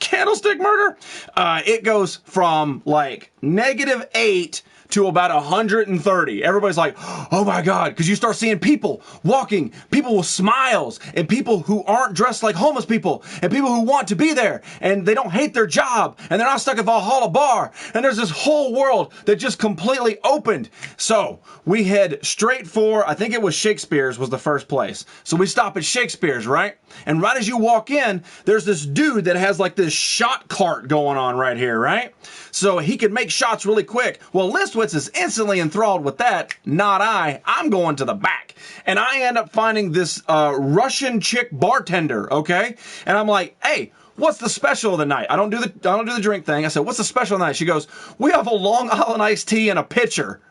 candlestick murder? It goes from like -8 to about 130. Everybody's like, oh my God, because you start seeing people walking, people with smiles, and people who aren't dressed like homeless people, and people who want to be there, and they don't hate their job, and they're not stuck at Valhalla Bar, and there's this whole world that just completely opened. So we head straight for, I think it was Shakespeare's was the first place. So we stop at Shakespeare's, right? And right as you walk in, there's this dude that has like this shot cart going on right here, right? So he can make shots really quick. Well, Listwitz is instantly enthralled with that. Not I. I'm going to the back. And I end up finding this Russian chick bartender, okay? And I'm like, hey, what's the special of the night? I don't do the drink thing. I said, what's the special of the night? She goes, we have a Long Island iced tea and a pitcher.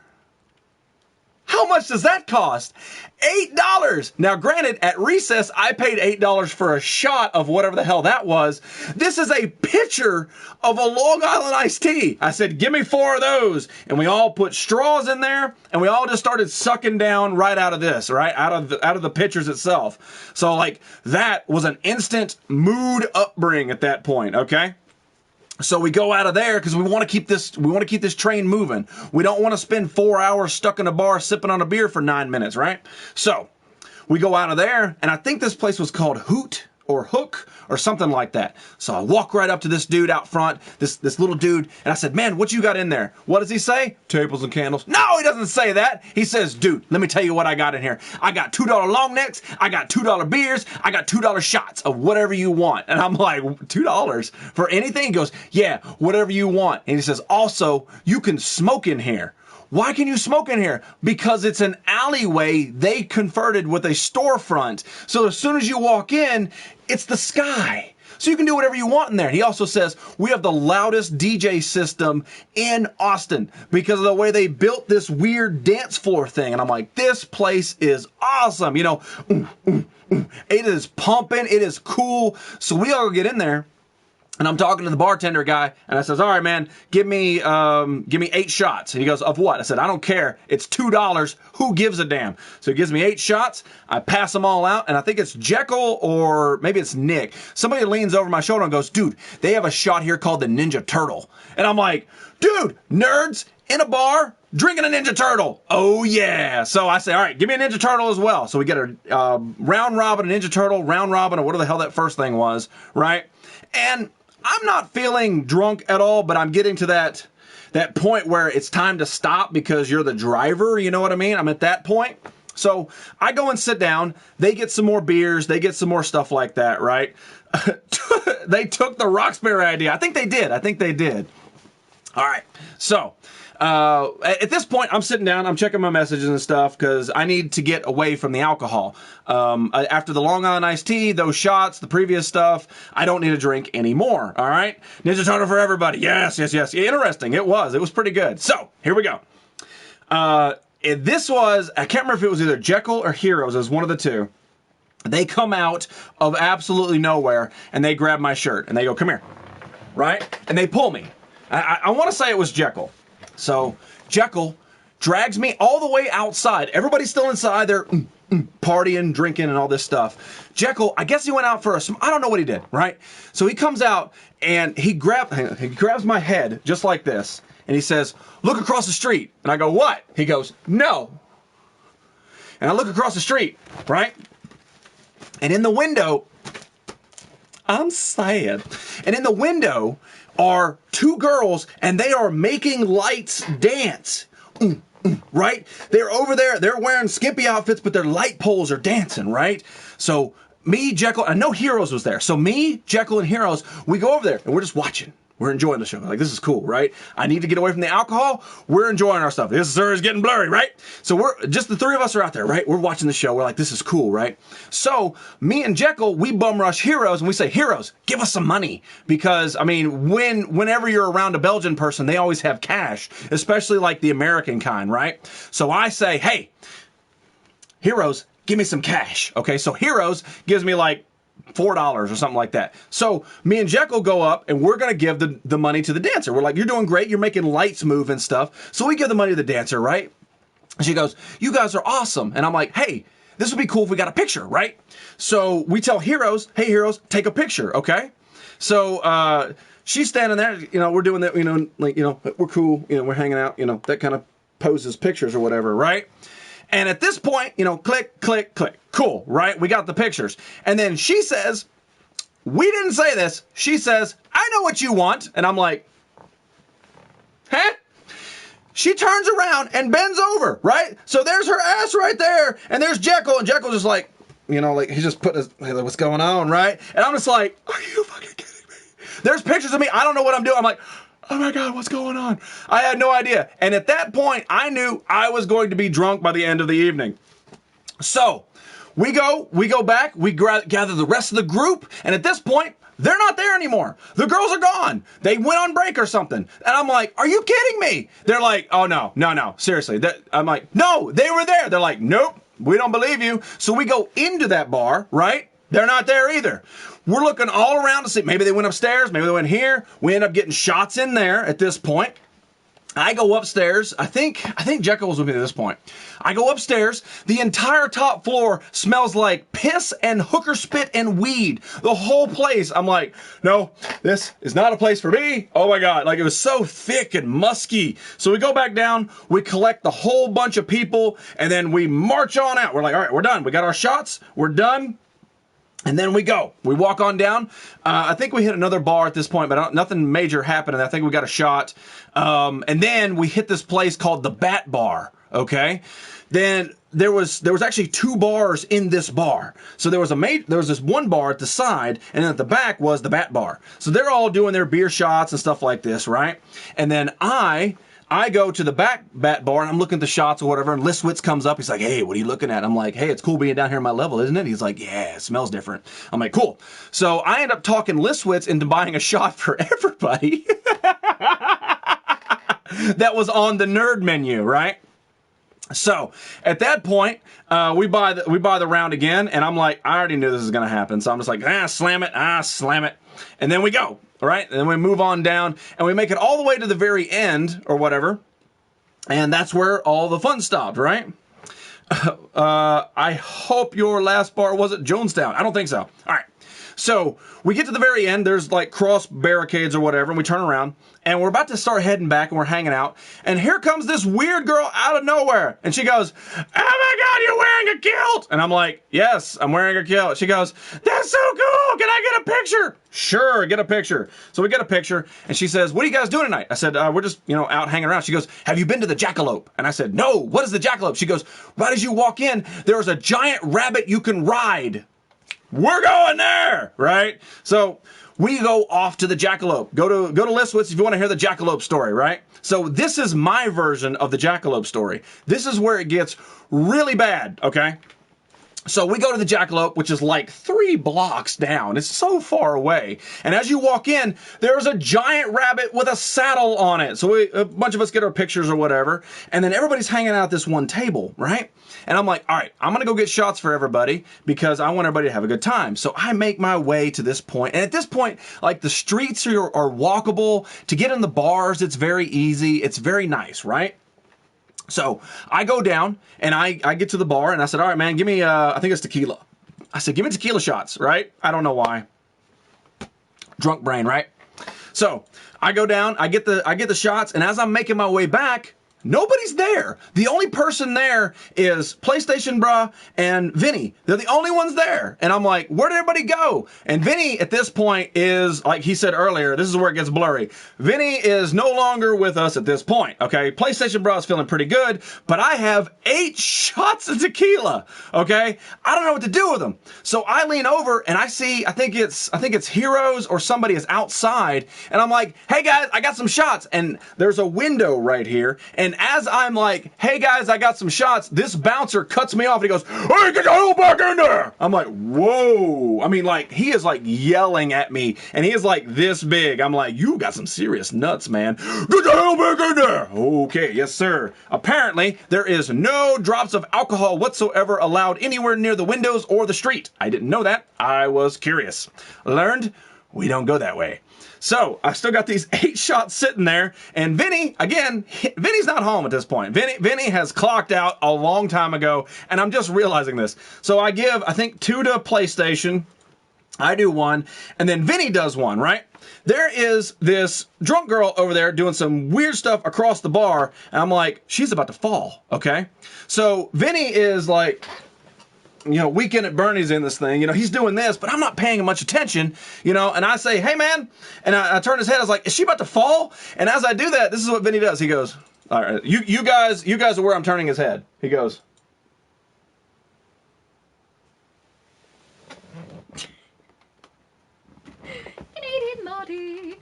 How much does that cost? $8. Now, granted, at recess, I paid $8 for a shot of whatever the hell that was. This is a pitcher of a Long Island iced tea. I said, give me 4 of those. And we all put straws in there, and we all just started sucking down right out of this, right? Out of the pitchers itself. So, like, that was an instant mood upbring at that point, okay? So we go out of there because we want to keep this train moving. We don't want to spend 4 hours stuck in a bar sipping on a beer for 9 minutes, right? So we go out of there, and I think this place was called Hoot or hook or something like that. So I walk right up to this dude out front, this little dude, and I said, man, what you got in there? What does he say? Tables and candles. No, he doesn't say that. He says, dude, let me tell you what I got in here. I got $2 long necks, I got $2 beers, I got $2 shots of whatever you want. And I'm like, $2 for anything? He goes, yeah, whatever you want. And he says, also, you can smoke in here. Why can you smoke in here? Because it's an alleyway they converted with a storefront. So as soon as you walk in, it's the sky. So you can do whatever you want in there. He also says, we have the loudest DJ system in Austin because of the way they built this weird dance floor thing. And I'm like, this place is awesome. You know, it is pumping. It is cool. So we all get in there. And I'm talking to the bartender guy, and I says, all right, man, give me 8 shots. And he goes, of what? I said, I don't care. It's $2. Who gives a damn? So he gives me 8 shots. I pass them all out, and I think it's Jekyll or maybe it's Nick. Somebody leans over my shoulder and goes, dude, they have a shot here called the Ninja Turtle. And I'm like, dude, nerds in a bar drinking a Ninja Turtle. Oh, yeah. So I say, all right, give me a Ninja Turtle as well. So we get a round robin, a Ninja Turtle, round robin, or whatever the hell that first thing was, right? And I'm not feeling drunk at all, but I'm getting to that point where it's time to stop because you're the driver, you know what I mean? I'm at that point. So I go and sit down. They get some more beers. They get some more stuff like that, right? They took the Roxbury idea. I think they did. All right. So at this point, I'm sitting down. I'm checking my messages and stuff because I need to get away from the alcohol. After the Long Island iced tea, those shots, the previous stuff, I don't need to drink anymore. All right? Ninja Turtle for everybody. Yes. Interesting. It was pretty good. So here we go. This was, I can't remember if it was either Jekyll or Heroes. It was one of the two. They come out of absolutely nowhere and they grab my shirt and they go, come here. Right? And they pull me. I want to say it was Jekyll. So Jekyll drags me all the way outside. Everybody's still inside. They're partying, drinking, and all this stuff. Jekyll, I guess he went out for I don't know what he did, right? So he comes out and he grabs my head just like this. And he says, look across the street. And I go, what? He goes, no. And I look across the street, right? And in the window, I'm sad. And in the window are 2 girls, and they are making lights dance. Right? They're over there. They're wearing skimpy outfits, but their light poles are dancing, right? So me, Jekyll, I know Heroes was there. So me, Jekyll, and Heroes, we go over there, and we're just watching. We're enjoying the show. Like, this is cool, right? I need to get away from the alcohol. We're enjoying our stuff. This sir is getting blurry, right? So we're just the 3 of us are out there, right? We're watching the show. We're like, this is cool, right? So me and Jekyll, we bum rush Heroes and we say, Heroes, give us some money. Because, I mean, whenever you're around a Belgian person, they always have cash, especially like the American kind, right? So I say, hey, Heroes, give me some cash. Okay, so Heroes gives me like $4 or something like that. So me and Jekyll go up and we're going to give the money to the dancer. We're like, you're doing great. You're making lights move and stuff. So we give the money to the dancer, right? And she goes, you guys are awesome. And I'm like, hey, this would be cool if we got a picture, right? So we tell Heroes, hey, Heroes, take a picture, okay? So she's standing there, you know, we're doing that, you know, like, you know, we're cool, you know, we're hanging out, you know, that kind of poses pictures or whatever, right? And at this point, you know, click, click, click. Cool, right? We got the pictures. And then she says, we didn't say this. She says, I know what you want. And I'm like, huh? She turns around and bends over, right? So there's her ass right there. And there's Jekyll. And Jekyll just like, you know, like he's just putting his, like, what's going on, right? And I'm just like, are you fucking kidding me? There's pictures of me. I don't know what I'm doing. I'm like, oh my God, what's going on? I had no idea. And at that point, I knew I was going to be drunk by the end of the evening. So we go back, we gather the rest of the group. And at this point, they're not there anymore. The girls are gone. They went on break or something. And I'm like, are you kidding me? They're like, oh no, seriously. I'm like, no, they were there. They're like, nope, we don't believe you. So we go into that bar, right? They're not there either. We're looking all around to see, maybe they went upstairs, maybe they went here. We end up getting shots in there at this point. I go upstairs. I think Jekyll was with me at this point. I go upstairs. The entire top floor smells like piss and hooker spit and weed. The whole place. I'm like, no, this is not a place for me. Oh my God. Like, it was so thick and musky. So we go back down. We collect the whole bunch of people and then we march on out. We're like, all right, we're done. We got our shots. We're done. And then we walk on down. I think we hit another bar at this point, but nothing major happened. I think we got a shot. And then we hit this place called the Bat Bar. Okay. Then there was actually 2 bars in this bar. So there was this one bar at the side, and then at the back was the Bat Bar. So they're all doing their beer shots and stuff like this, right? And then I go to the back Bat Bar, and I'm looking at the shots or whatever, and Liswitz comes up. He's like, hey, what are you looking at? I'm like, hey, it's cool being down here at my level, isn't it? He's like, yeah, it smells different. I'm like, cool. So I end up talking Liswitz into buying a shot for everybody that was on the nerd menu, right? So at that point, we buy the round again, and I'm like, I already knew this was going to happen. So I'm just like, slam it. And then we go. All right, and then we move on down, and we make it all the way to the very end, or whatever, and that's where all the fun stopped, right? I hope your last bar wasn't Jonestown. I don't think so. All right, so we get to the very end. There's like cross barricades or whatever, and we turn around, and we're about to start heading back, and we're hanging out, and here comes this weird girl out of nowhere, and she goes, oh my God, you're wearing a kilt! And I'm like, yes, I'm wearing a kilt. She goes, that's so cool! Can I get a picture? Sure, get a picture. So we get a picture, and she says, what are you guys doing tonight? I said, we're just, out hanging around. She goes, have you been to the Jackalope? And I said, no, what is the Jackalope? She goes, right as you walk in, there's a giant rabbit you can ride. We're going there, right? So we go off to the Jackalope. Go to Liswitz if you want to hear the Jackalope story, right? So this is my version of the Jackalope story. This is where it gets really bad, okay? So we go to the Jackalope, which is like 3 blocks down. It's so far away. And as you walk in, there's a giant rabbit with a saddle on it. So a bunch of us get our pictures or whatever. And then everybody's hanging out at this one table, right? And I'm like, all right, I'm going to go get shots for everybody because I want everybody to have a good time. So I make my way to this point. And at this point, like the streets are walkable. To get in the bars, it's very easy. It's very nice, right? So I go down and I get to the bar and I said, all right, man, give me, I think it's tequila. I said, give me tequila shots, right? I don't know why. Drunk brain, right? So I go down, I get the shots, and as I'm making my way back, nobody's there. The only person there is PlayStation Bruh and Vinnie. They're the only ones there. And I'm like, where'd everybody go? And Vinnie at this point is, like he said earlier, this is where it gets blurry. Vinnie is no longer with us at this point, okay? PlayStation Bruh is feeling pretty good, but I have 8 shots of tequila, okay? I don't know what to do with them. So I lean over and I see, I think it's Heroes or somebody is outside. And I'm like, hey guys, I got some shots. And there's a window right here. And as I'm like, hey guys, I got some shots, this bouncer cuts me off and he goes, hey, get the hell back in there! I'm like, whoa. I mean, like, he is like yelling at me and he is like this big. I'm like, you got some serious nuts, man. Get the hell back in there! Okay, yes sir. Apparently, there is no drops of alcohol whatsoever allowed anywhere near the windows or the street. I didn't know that. I was curious. Learned, we don't go that way. So, I still got these 8 shots sitting there, and Vinnie, again, Vinnie's not home at this point. Vinnie has clocked out a long time ago, and I'm just realizing this. So I give, I think, 2 to PlayStation, I do 1, and then Vinnie does 1, right? There is this drunk girl over there doing some weird stuff across the bar, and I'm like, she's about to fall, okay? So, Vinnie is like, Weekend at Bernie's in this thing, he's doing this, but I'm not paying much attention, and I say, hey man, and I turn his head, I was like, is she about to fall? And as I do that, this is what Vinnie does. He goes, all right, you guys are where I'm turning his head. He goes, Canadian naughty.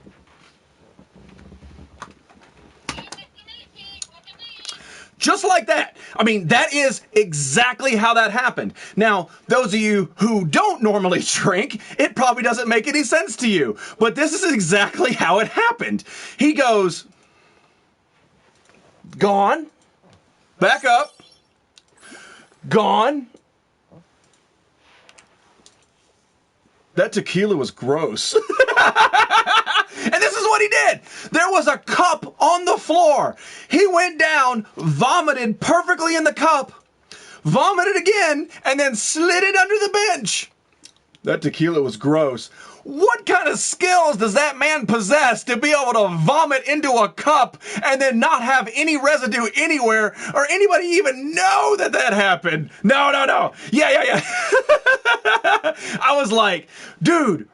just like that. I mean, that is exactly how that happened. Now, those of you who don't normally drink, it probably doesn't make any sense to you. But this is exactly how it happened. He goes, gone, back up, gone. That tequila was gross. And this is what he did. There was a cup on the floor. He went down, vomited perfectly in the cup, vomited again, and then slid it under the bench. That tequila was gross. what kind of skills does that man possess to be able to vomit into a cup and then not have any residue anywhere or anybody even know that that happened? No. Yeah. I was like, dude,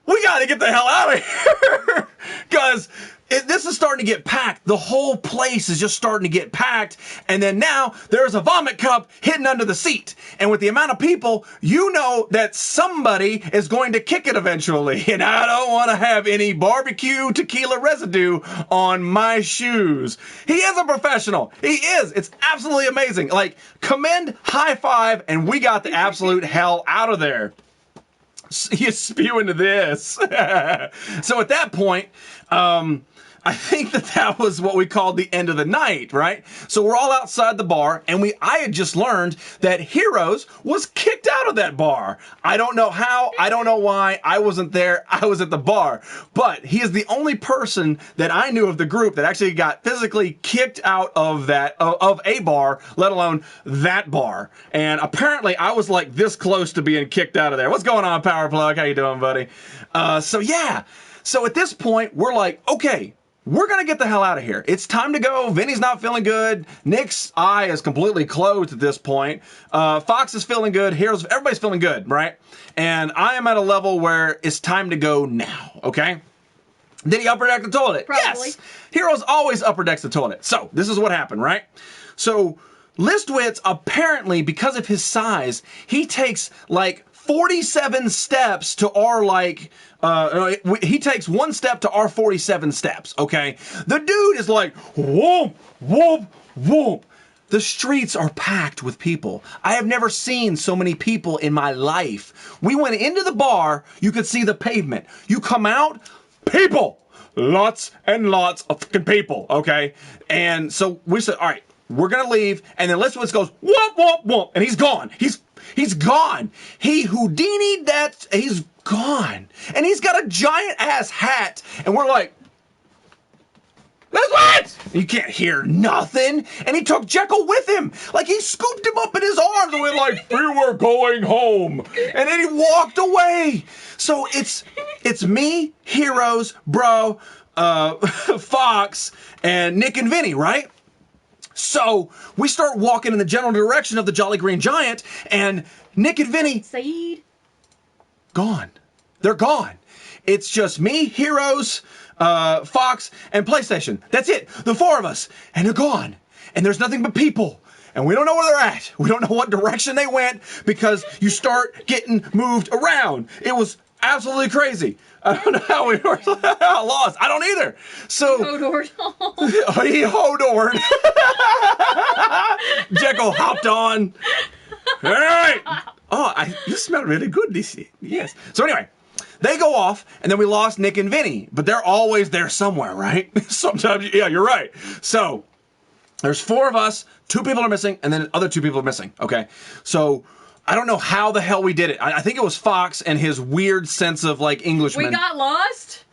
we got to get the hell out of here because this is starting to get packed. The whole place is just starting to get packed. And then now there's a vomit cup hidden under the seat. And with the amount of people, you know that somebody is going to kick it eventually. And I don't want to have any barbecue tequila residue on my shoes. He is a professional. He is. It's absolutely amazing. Like, commend, high five, and we got the absolute hell out of there. You spew into this. So at that point, I think that was what we called the end of the night, right? So we're all outside the bar, and I had just learned that Heroes was kicked out of that bar. I don't know how, I don't know why, I wasn't there, I was at the bar. But he is the only person that I knew of the group that actually got physically kicked out of of a bar, let alone that bar. And apparently I was like this close to being kicked out of there. What's going on, Power Plug? How you doing, buddy? So yeah. So at this point, we're like, okay, we're going to get the hell out of here. It's time to go. Vinny's not feeling good. Nick's eye is completely closed at this point. Fox is feeling good. Everybody's feeling good, right? And I am at a level where it's time to go now, okay? Did he upper deck the toilet? Probably. Yes. Heroes always upper decks the toilet. So this is what happened, right? So Listwitz, apparently, because of his size, he takes like 47 steps to our he takes one step to our 47 steps, okay? The dude is like, whoop, whoop, whoop. The streets are packed with people. I have never seen so many people in my life. We went into the bar, you could see the pavement. You come out, people. Lots and lots of fucking people, okay? And so we said, all right, we're gonna leave. And then Listwitz goes, whoop, whoop, whoop. And he's gone. He's gone. He Houdini'd that. He's gone. And he's got a giant ass hat. And we're like, Listwitz! You can't hear nothing. And he took Jekyll with him. Like, he scooped him up in his arms and went like, we were going home. And then he walked away. So it's me, Heroes, Bro, Fox, and Nick and Vinny, right? So we start walking in the general direction of the Jolly Green Giant, and Nick and Vinny, Saeed, gone. They're gone. It's just me, Heroes, Fox, and PlayStation. That's it. The four of us. And they're gone. And there's nothing but people. And we don't know where they're at. We don't know what direction they went because you start getting moved around. It was absolutely crazy. I don't know how we were lost. I don't either. So he hodored. Jekyll hopped on. All right. Oh, you smell really good this year. Yes. So anyway, they go off, and then we lost Nick and Vinny, but they're always there somewhere, right? Sometimes, yeah, you're right. So there's four of us, 2 people are missing, and then other 2 people are missing. Okay. So I don't know how the hell we did it. I think it was Fox and his weird sense of like Englishman. we got lost?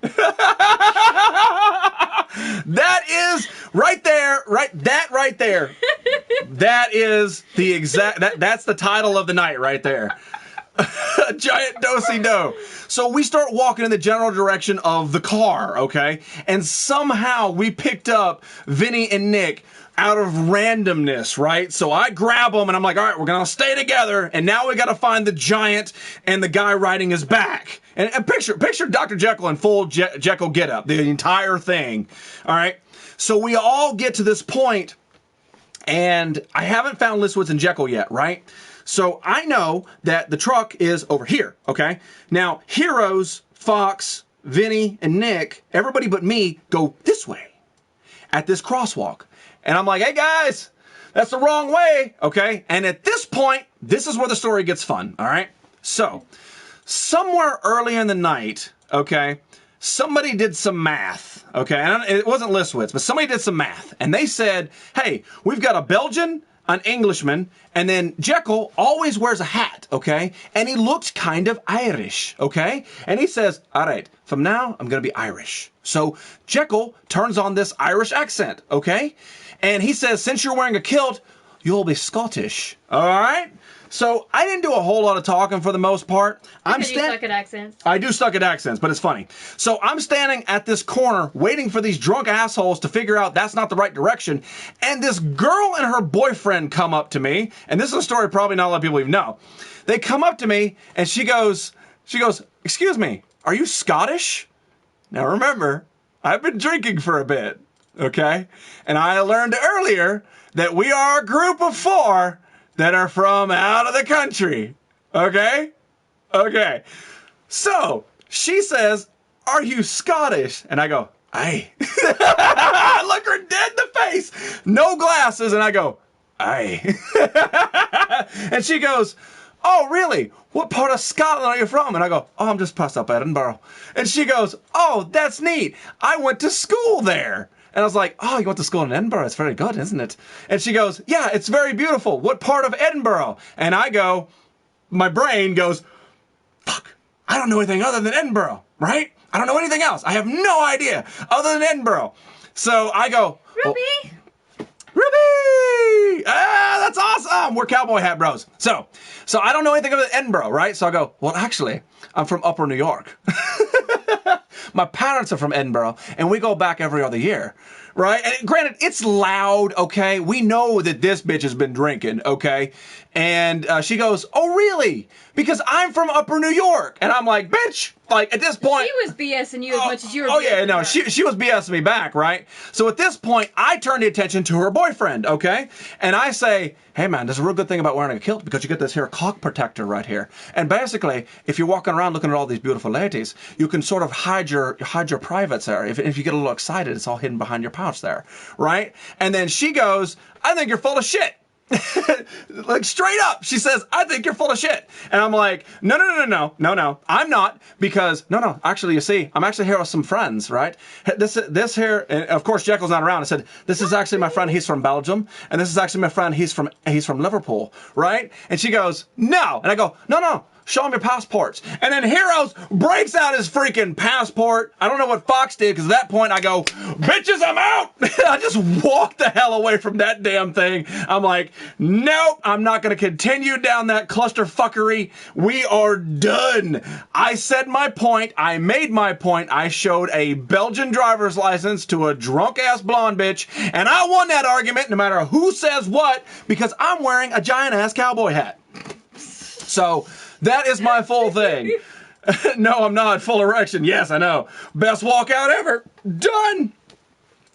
That is right there, right there. That is the exact, that's the title of the night right there. Giant do-si-do. So we start walking in the general direction of the car, okay? And somehow we picked up Vinny and Nick out of randomness, right? So I grab them and I'm like, all right, we're gonna stay together. And now we gotta find the giant and the guy riding his back. And picture Dr. Jekyll in full Jekyll getup, the entire thing. All right. So we all get to this point, and I haven't found Listwitz and Jekyll yet, right? So I know that the truck is over here, okay? Now, Heroes, Fox, Vinny, and Nick, everybody but me, go this way at this crosswalk. And I'm like, hey guys, that's the wrong way, okay? And at this point, this is where the story gets fun, all right? So, somewhere earlier in the night, okay, somebody did some math, okay? And it wasn't Listwitz, but somebody did some math. And they said, hey, we've got a Belgian, an Englishman, and then Jekyll always wears a hat, okay? And he looks kind of Irish, okay? And he says, all right, from now, I'm going to be Irish. So Jekyll turns on this Irish accent, okay? And he says, since you're wearing a kilt, you'll be Scottish. All right? So I didn't do a whole lot of talking for the most part. Because you suck at accents. I do suck at accents, but it's funny. So I'm standing at this corner waiting for these drunk assholes to figure out that's not the right direction. And this girl and her boyfriend come up to me. And this is a story probably not a lot of people even know. They come up to me and she goes, excuse me, are you Scottish? Now remember, I've been drinking for a bit, okay? And I learned earlier that we are a group of 4 that are from out of the country. Okay? Okay. So, she says, are you Scottish? And I go, aye. I look her dead in the face. No glasses. And I go, aye. And she goes, oh, really? What part of Scotland are you from? And I go, oh, I'm just past up Edinburgh. And she goes, oh, that's neat. I went to school there. And I was like, oh, you went to school in Edinburgh. It's very good, isn't it? And she goes, yeah, it's very beautiful. What part of Edinburgh? And I go, my brain goes, fuck, I don't know anything other than Edinburgh, right? I don't know anything else. I have no idea other than Edinburgh. So I go, Ruby! Oh, Ruby! Ah, that's awesome. We're cowboy hat bros. So I don't know anything other than Edinburgh, right? So I go, well, actually, I'm from Upper New York. My parents are from Edinburgh, and we go back every other year, right? And granted, it's loud, okay? We know that this bitch has been drinking, okay? And she goes, oh, really? Because I'm from Upper New York. And I'm like, bitch, like, at this point... She was BSing you as much as you were BSing Oh, yeah, no, her. she was BSing me back, right? So at this point, I turn the attention to her boyfriend, okay? And I say, hey, man, there's a real good thing about wearing a kilt because you get this here cock protector right here. And basically, if you're walking around looking at all these beautiful ladies, you can sort of hide your privates there. If you get a little excited, it's all hidden behind your pouch there, right? And then she goes, I think you're full of shit. Like straight up, she says, I think you're full of shit. And I'm like, no, I'm not, because no, actually, you see, I'm actually here with some friends, right? This here, and of course Jekyll's not around. I said, this is actually my friend, he's from Belgium, and this is actually my friend, he's from Liverpool, right? And she goes, no, and I go, no. Show him your passports. And then Heroes breaks out his freaking passport. I don't know what Fox did, because at that point I go, bitches, I'm out. I just walked the hell away from that damn thing. I'm like, nope, I'm not going to continue down that clusterfuckery. We are done. I said my point. I made my point. I showed a Belgian driver's license to a drunk-ass blonde bitch, and I won that argument no matter who says what, because I'm wearing a giant-ass cowboy hat. So... that is my full thing. No, I'm not. Full erection. Yes, I know. Best walkout ever. Done.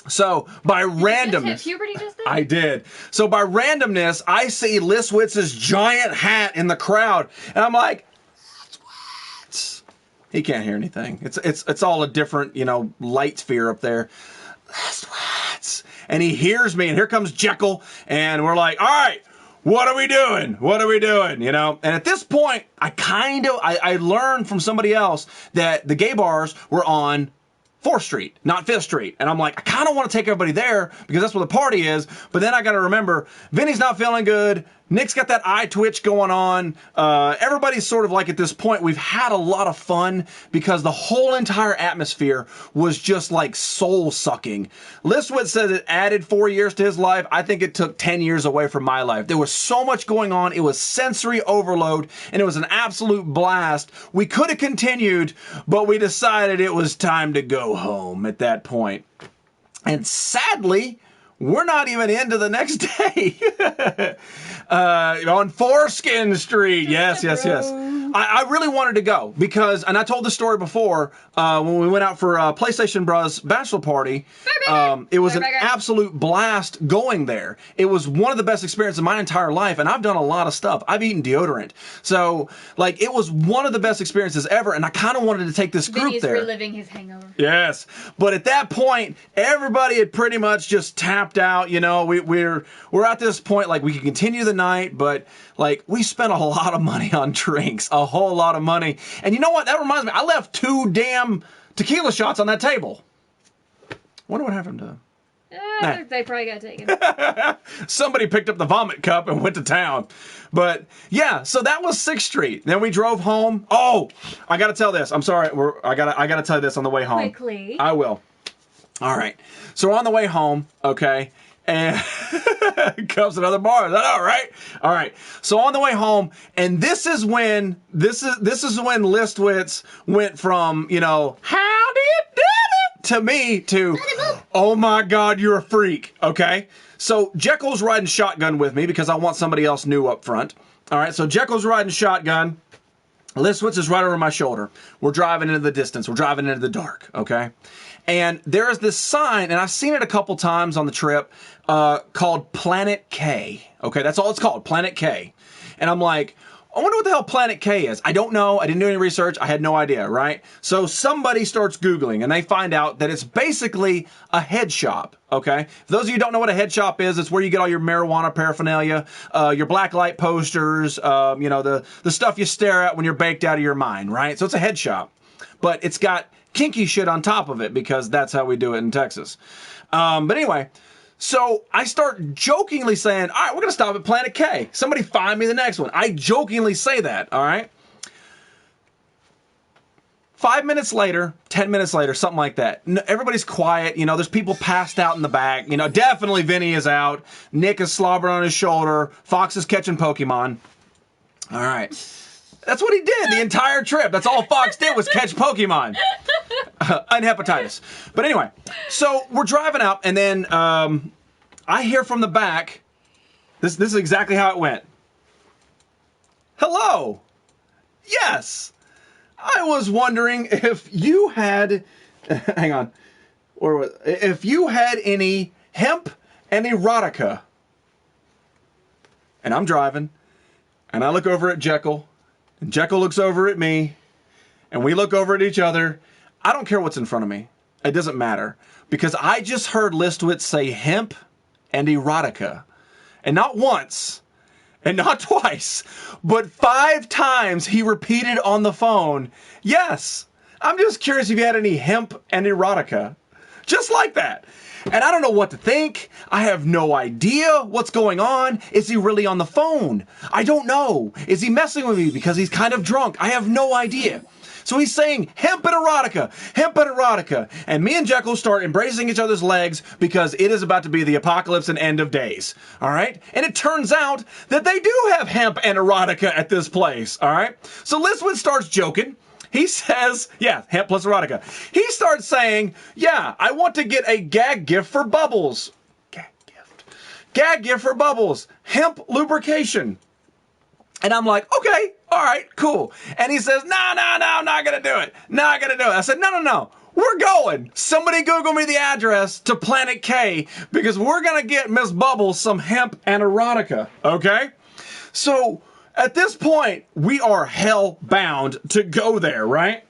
So, by randomness... Did you just hit puberty just then? I did. So, by randomness, I see Liswitz's giant hat in the crowd. And I'm like... Liswitz. He can't hear anything. It's all a different, light sphere up there. Liswitz. And he hears me, and here comes Jekyll. And we're like, all right. What are we doing? And at this point, I learned from somebody else that the gay bars were on 4th Street, not 5th Street. And I'm like, I kind of want to take everybody there because that's where the party is. But then I got to remember, Vinny's not feeling good. Nick's got that eye twitch going on. Everybody's sort of like at this point, we've had a lot of fun because the whole entire atmosphere was just like soul sucking. Liswitz said it added 4 years to his life. I think it took 10 years away from my life. There was so much going on. It was sensory overload and it was an absolute blast. We could have continued, but we decided it was time to go home at that point. And sadly, we're not even into the next day. On Foreskin Street. Yes. I really wanted to go because, and I told this story before, when we went out for PlayStation Bros. Bachelor party, it was an absolute blast going there. It was one of the best experiences of my entire life, and I've done a lot of stuff. I've eaten deodorant. So, it was one of the best experiences ever, and I kind of wanted to take this group Vinny's there. reliving his hangover. Yes. But at that point, everybody had pretty much just tapped out, we're at this point, we could continue the night, but, we spent a lot of money on drinks. A whole lot of money. And you know what? That reminds me. I left 2 damn tequila shots on that table. Wonder what happened to them. They probably got taken. Somebody picked up the vomit cup and went to town. But, yeah, so that was 6th Street. Then we drove home. Oh, I got to tell this. I'm sorry. I got to tell you this on the way home. Quickly. I will. All right. So we're on the way home, okay? And comes another bar. Is that all right? All right. So on the way home, and this is when Listwitz went from, you know, how did it to me to, oh my God, you're a freak. Okay. So Jekyll's riding shotgun with me because I want somebody else new up front. All right. So Jekyll's riding shotgun. Listwitz is right over my shoulder. We're driving into the distance. We're driving into the dark. Okay. And there is this sign, and I've seen it a couple times on the trip, called Planet K. Okay, that's all it's called, Planet K. And I'm like, I wonder what the hell Planet K is. I don't know. I didn't do any research. I had no idea, right? So somebody starts Googling, and they find out that it's basically a head shop, okay? For those of you who don't know what a head shop is, it's where you get all your marijuana paraphernalia, your black light posters, you know, the stuff you stare at when you're baked out of your mind, right? So it's a head shop. But it's got kinky shit on top of it because that's how we do it in Texas. But anyway, so I start jokingly saying, all right, we're going to stop at Planet K. Somebody find me the next one. I jokingly say that, all right? 5 minutes later, 10 minutes later, something like that. Everybody's quiet. You know, there's people passed out in the back. You know, definitely Vinnie is out. Nick is slobbering on his shoulder. Fox is catching Pokemon. All right. That's what he did the entire trip. That's all Fox did was catch Pokemon. And hepatitis. But anyway, so we're driving out, and then I hear from the back, this is exactly how it went. Hello. Yes. I was wondering if you had, hang on, or if you had any hemp and erotica. And I'm driving, and I look over at Jekyll. And Jekyll looks over at me, and we look over at each other. I don't care what's in front of me. It doesn't matter. Because I just heard Listwitz say hemp and erotica. And not once, and not twice, but 5 times he repeated on the phone, yes, I'm just curious if you had any hemp and erotica. Just like that. And I don't know what to think. I have no idea what's going on. Is he really on the phone? I don't know. Is he messing with me because he's kind of drunk? I have no idea. So he's saying hemp and erotica, hemp and erotica. And me and Jekyll start embracing each other's legs because it is about to be the apocalypse and end of days. All right? And it turns out that they do have hemp and erotica at this place. All right? So Listwitz starts joking. He says, yeah, hemp plus erotica. He starts saying, yeah, I want to get a gag gift for Bubbles. Gag gift. Gag gift for Bubbles. Hemp lubrication. And I'm like, okay, all right, cool. And he says, no, I'm not going to do it. Not going to do it. I said, no. We're going. Somebody Google me the address to Planet K because we're going to get Miss Bubbles some hemp and erotica, okay? So at this point, we are hell-bound to go there, right?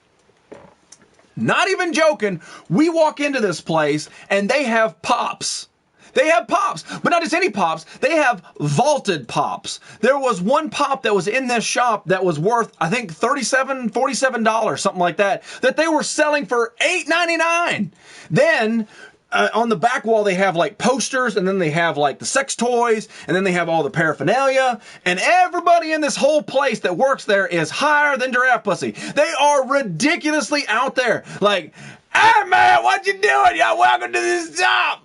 Not even joking. We walk into this place, and they have pops. They have pops, but not just any pops. They have vaulted pops. There was one pop that was in this shop that was worth, I think, $47, something like that they were selling for $8.99. Then on the back wall, they have like posters, and then they have like the sex toys, and then they have all the paraphernalia, and everybody in this whole place that works there is higher than giraffe pussy. They are ridiculously out there. Like, hey man, what you doing? Y'all welcome to this shop.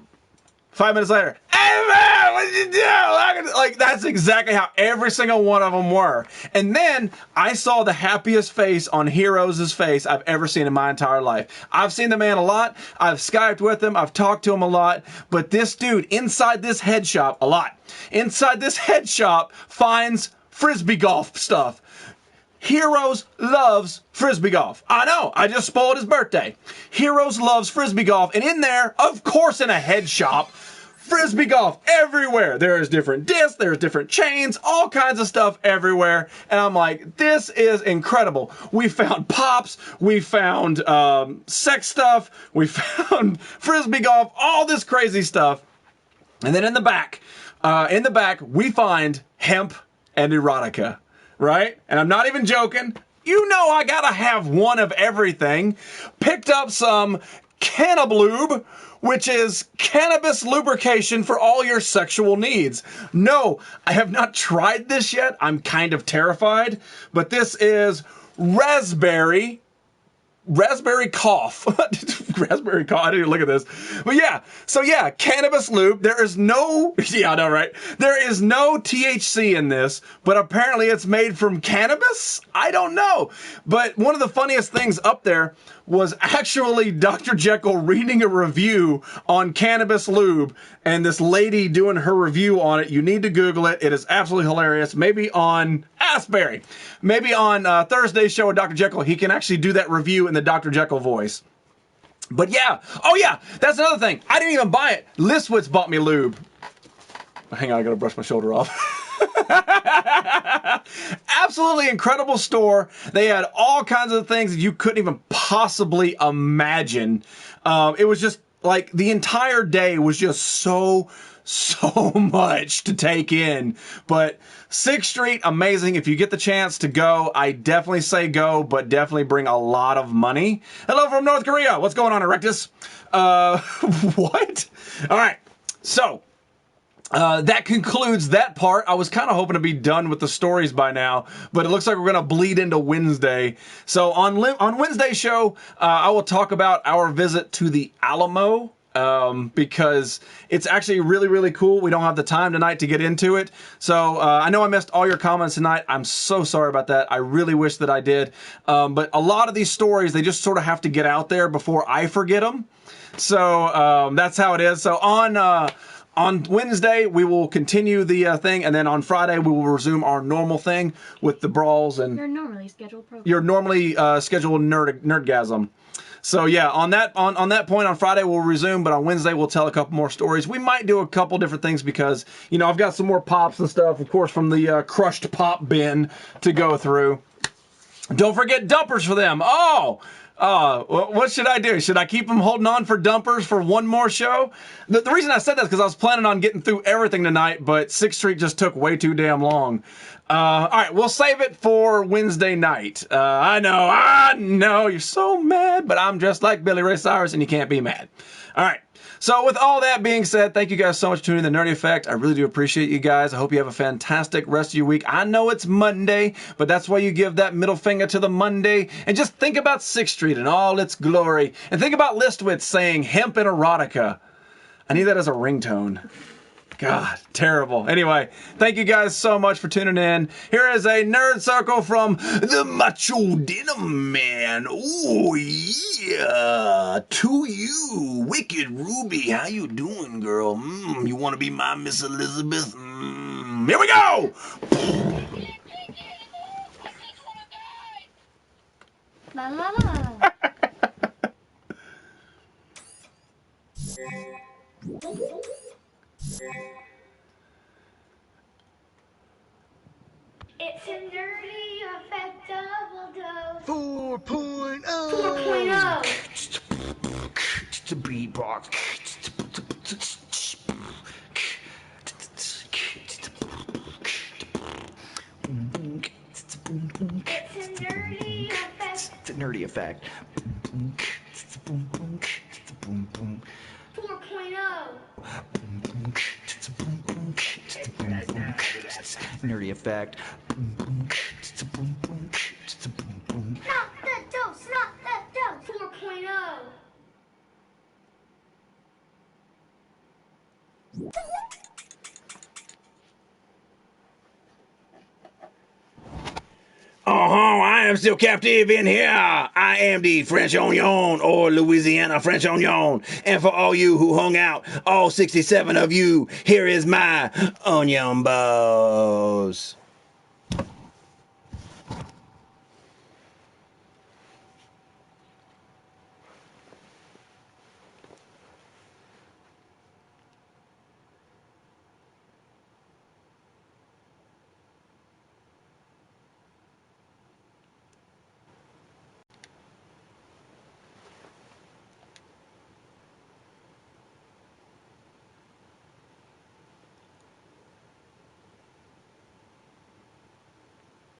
5 minutes later, hey man, what you do? Like, that's exactly how every single one of them were. And then I saw the happiest face on Heroes' face I've ever seen in my entire life. I've seen the man a lot. I've Skyped with him. I've talked to him a lot. But this dude inside this head shop, inside this head shop finds Frisbee golf stuff. Heroes loves Frisbee golf. I know, I just spoiled his birthday. Heroes loves Frisbee golf. And in there, of course in a head shop, Frisbee golf everywhere. There's different discs, there's different chains, all kinds of stuff everywhere. And I'm like, this is incredible. We found pops, we found sex stuff, we found Frisbee golf, all this crazy stuff. And then in the back, we find hemp and erotica. Right? And I'm not even joking. You know I gotta have one of everything. Picked up some Cannablube, which is cannabis lubrication for all your sexual needs. No, I have not tried this yet. I'm kind of terrified. But this is raspberry raspberry cough. Raspberry cough. I didn't even look at this. But yeah. So yeah, cannabis lube. There is no, yeah, I know, right? There is no THC in this, but apparently it's made from cannabis? I don't know. But one of the funniest things up there was actually Dr. Jekyll reading a review on cannabis lube, and this lady doing her review on it. You need to Google it. It is absolutely hilarious. Maybe on Asbury. Maybe on Thursday's show with Dr. Jekyll, he can actually do that review in the Dr. Jekyll voice. But yeah. Oh yeah, that's another thing. I didn't even buy it. Listwitz bought me lube. Hang on, I gotta brush my shoulder off. Absolutely incredible store. They had all kinds of things that you couldn't even possibly imagine. It was just like the entire day was just so much to take in. But 6th Street, amazing. If you get the chance to go, I definitely say go, but definitely bring a lot of money. Hello from North Korea. What's going on, Erectus? What? All right. So, that concludes that part. I was kind of hoping to be done with the stories by now, but it looks like we're going to bleed into Wednesday. So on Wednesday's show, I will talk about our visit to the Alamo, because it's actually really, really cool. We don't have the time tonight to get into it. So I know I missed all your comments tonight. I'm so sorry about that. I really wish that I did. But a lot of these stories, they just sort of have to get out there before I forget them. So that's how it is. So on Wednesday, we will continue the thing, and then on Friday, we will resume our normal thing with the brawls and your normally scheduled program. Your normally scheduled nerdgasm. So yeah, on that point on Friday we'll resume, but on Wednesday we'll tell a couple more stories. We might do a couple different things because, you know, I've got some more pops and stuff, of course, from the crushed pop bin to go through. Don't forget dumpers for them. Oh, what should I do? Should I keep them holding on for dumpers for one more show? The reason I said that is because I was planning on getting through everything tonight, but 6th Street just took way too damn long. All right, we'll save it for Wednesday night. I know, you're so mad, but I'm just like Billy Ray Cyrus, and you can't be mad. All right. So with all that being said, thank you guys so much for tuning in to The Nerdy Effect. I really do appreciate you guys. I hope you have a fantastic rest of your week. I know it's Monday, but that's why you give that middle finger to the Monday. And just think about 6th Street and all its glory. And think about Listwitz saying hemp and erotica. I need that as a ringtone. God, terrible. Anyway, thank you guys so much for tuning in. Here is a nerd circle from the Macho Denim Man. Oh, yeah. To you, Wicked Ruby. How you doing, girl? You want to be my Miss Elizabeth? Here we go! La la la. It's a nerdy effect double dose. 4.0. 4.0. It's a beatbox. It's a nerdy effect. It's a nerdy effect. 4.0. Nerdy effect. Not the dose, not the dose. 4.0. I am still captive in here. I am the French Onion, or Louisiana French Onion. And for all you who hung out, all 67 of you, here is my onion balls.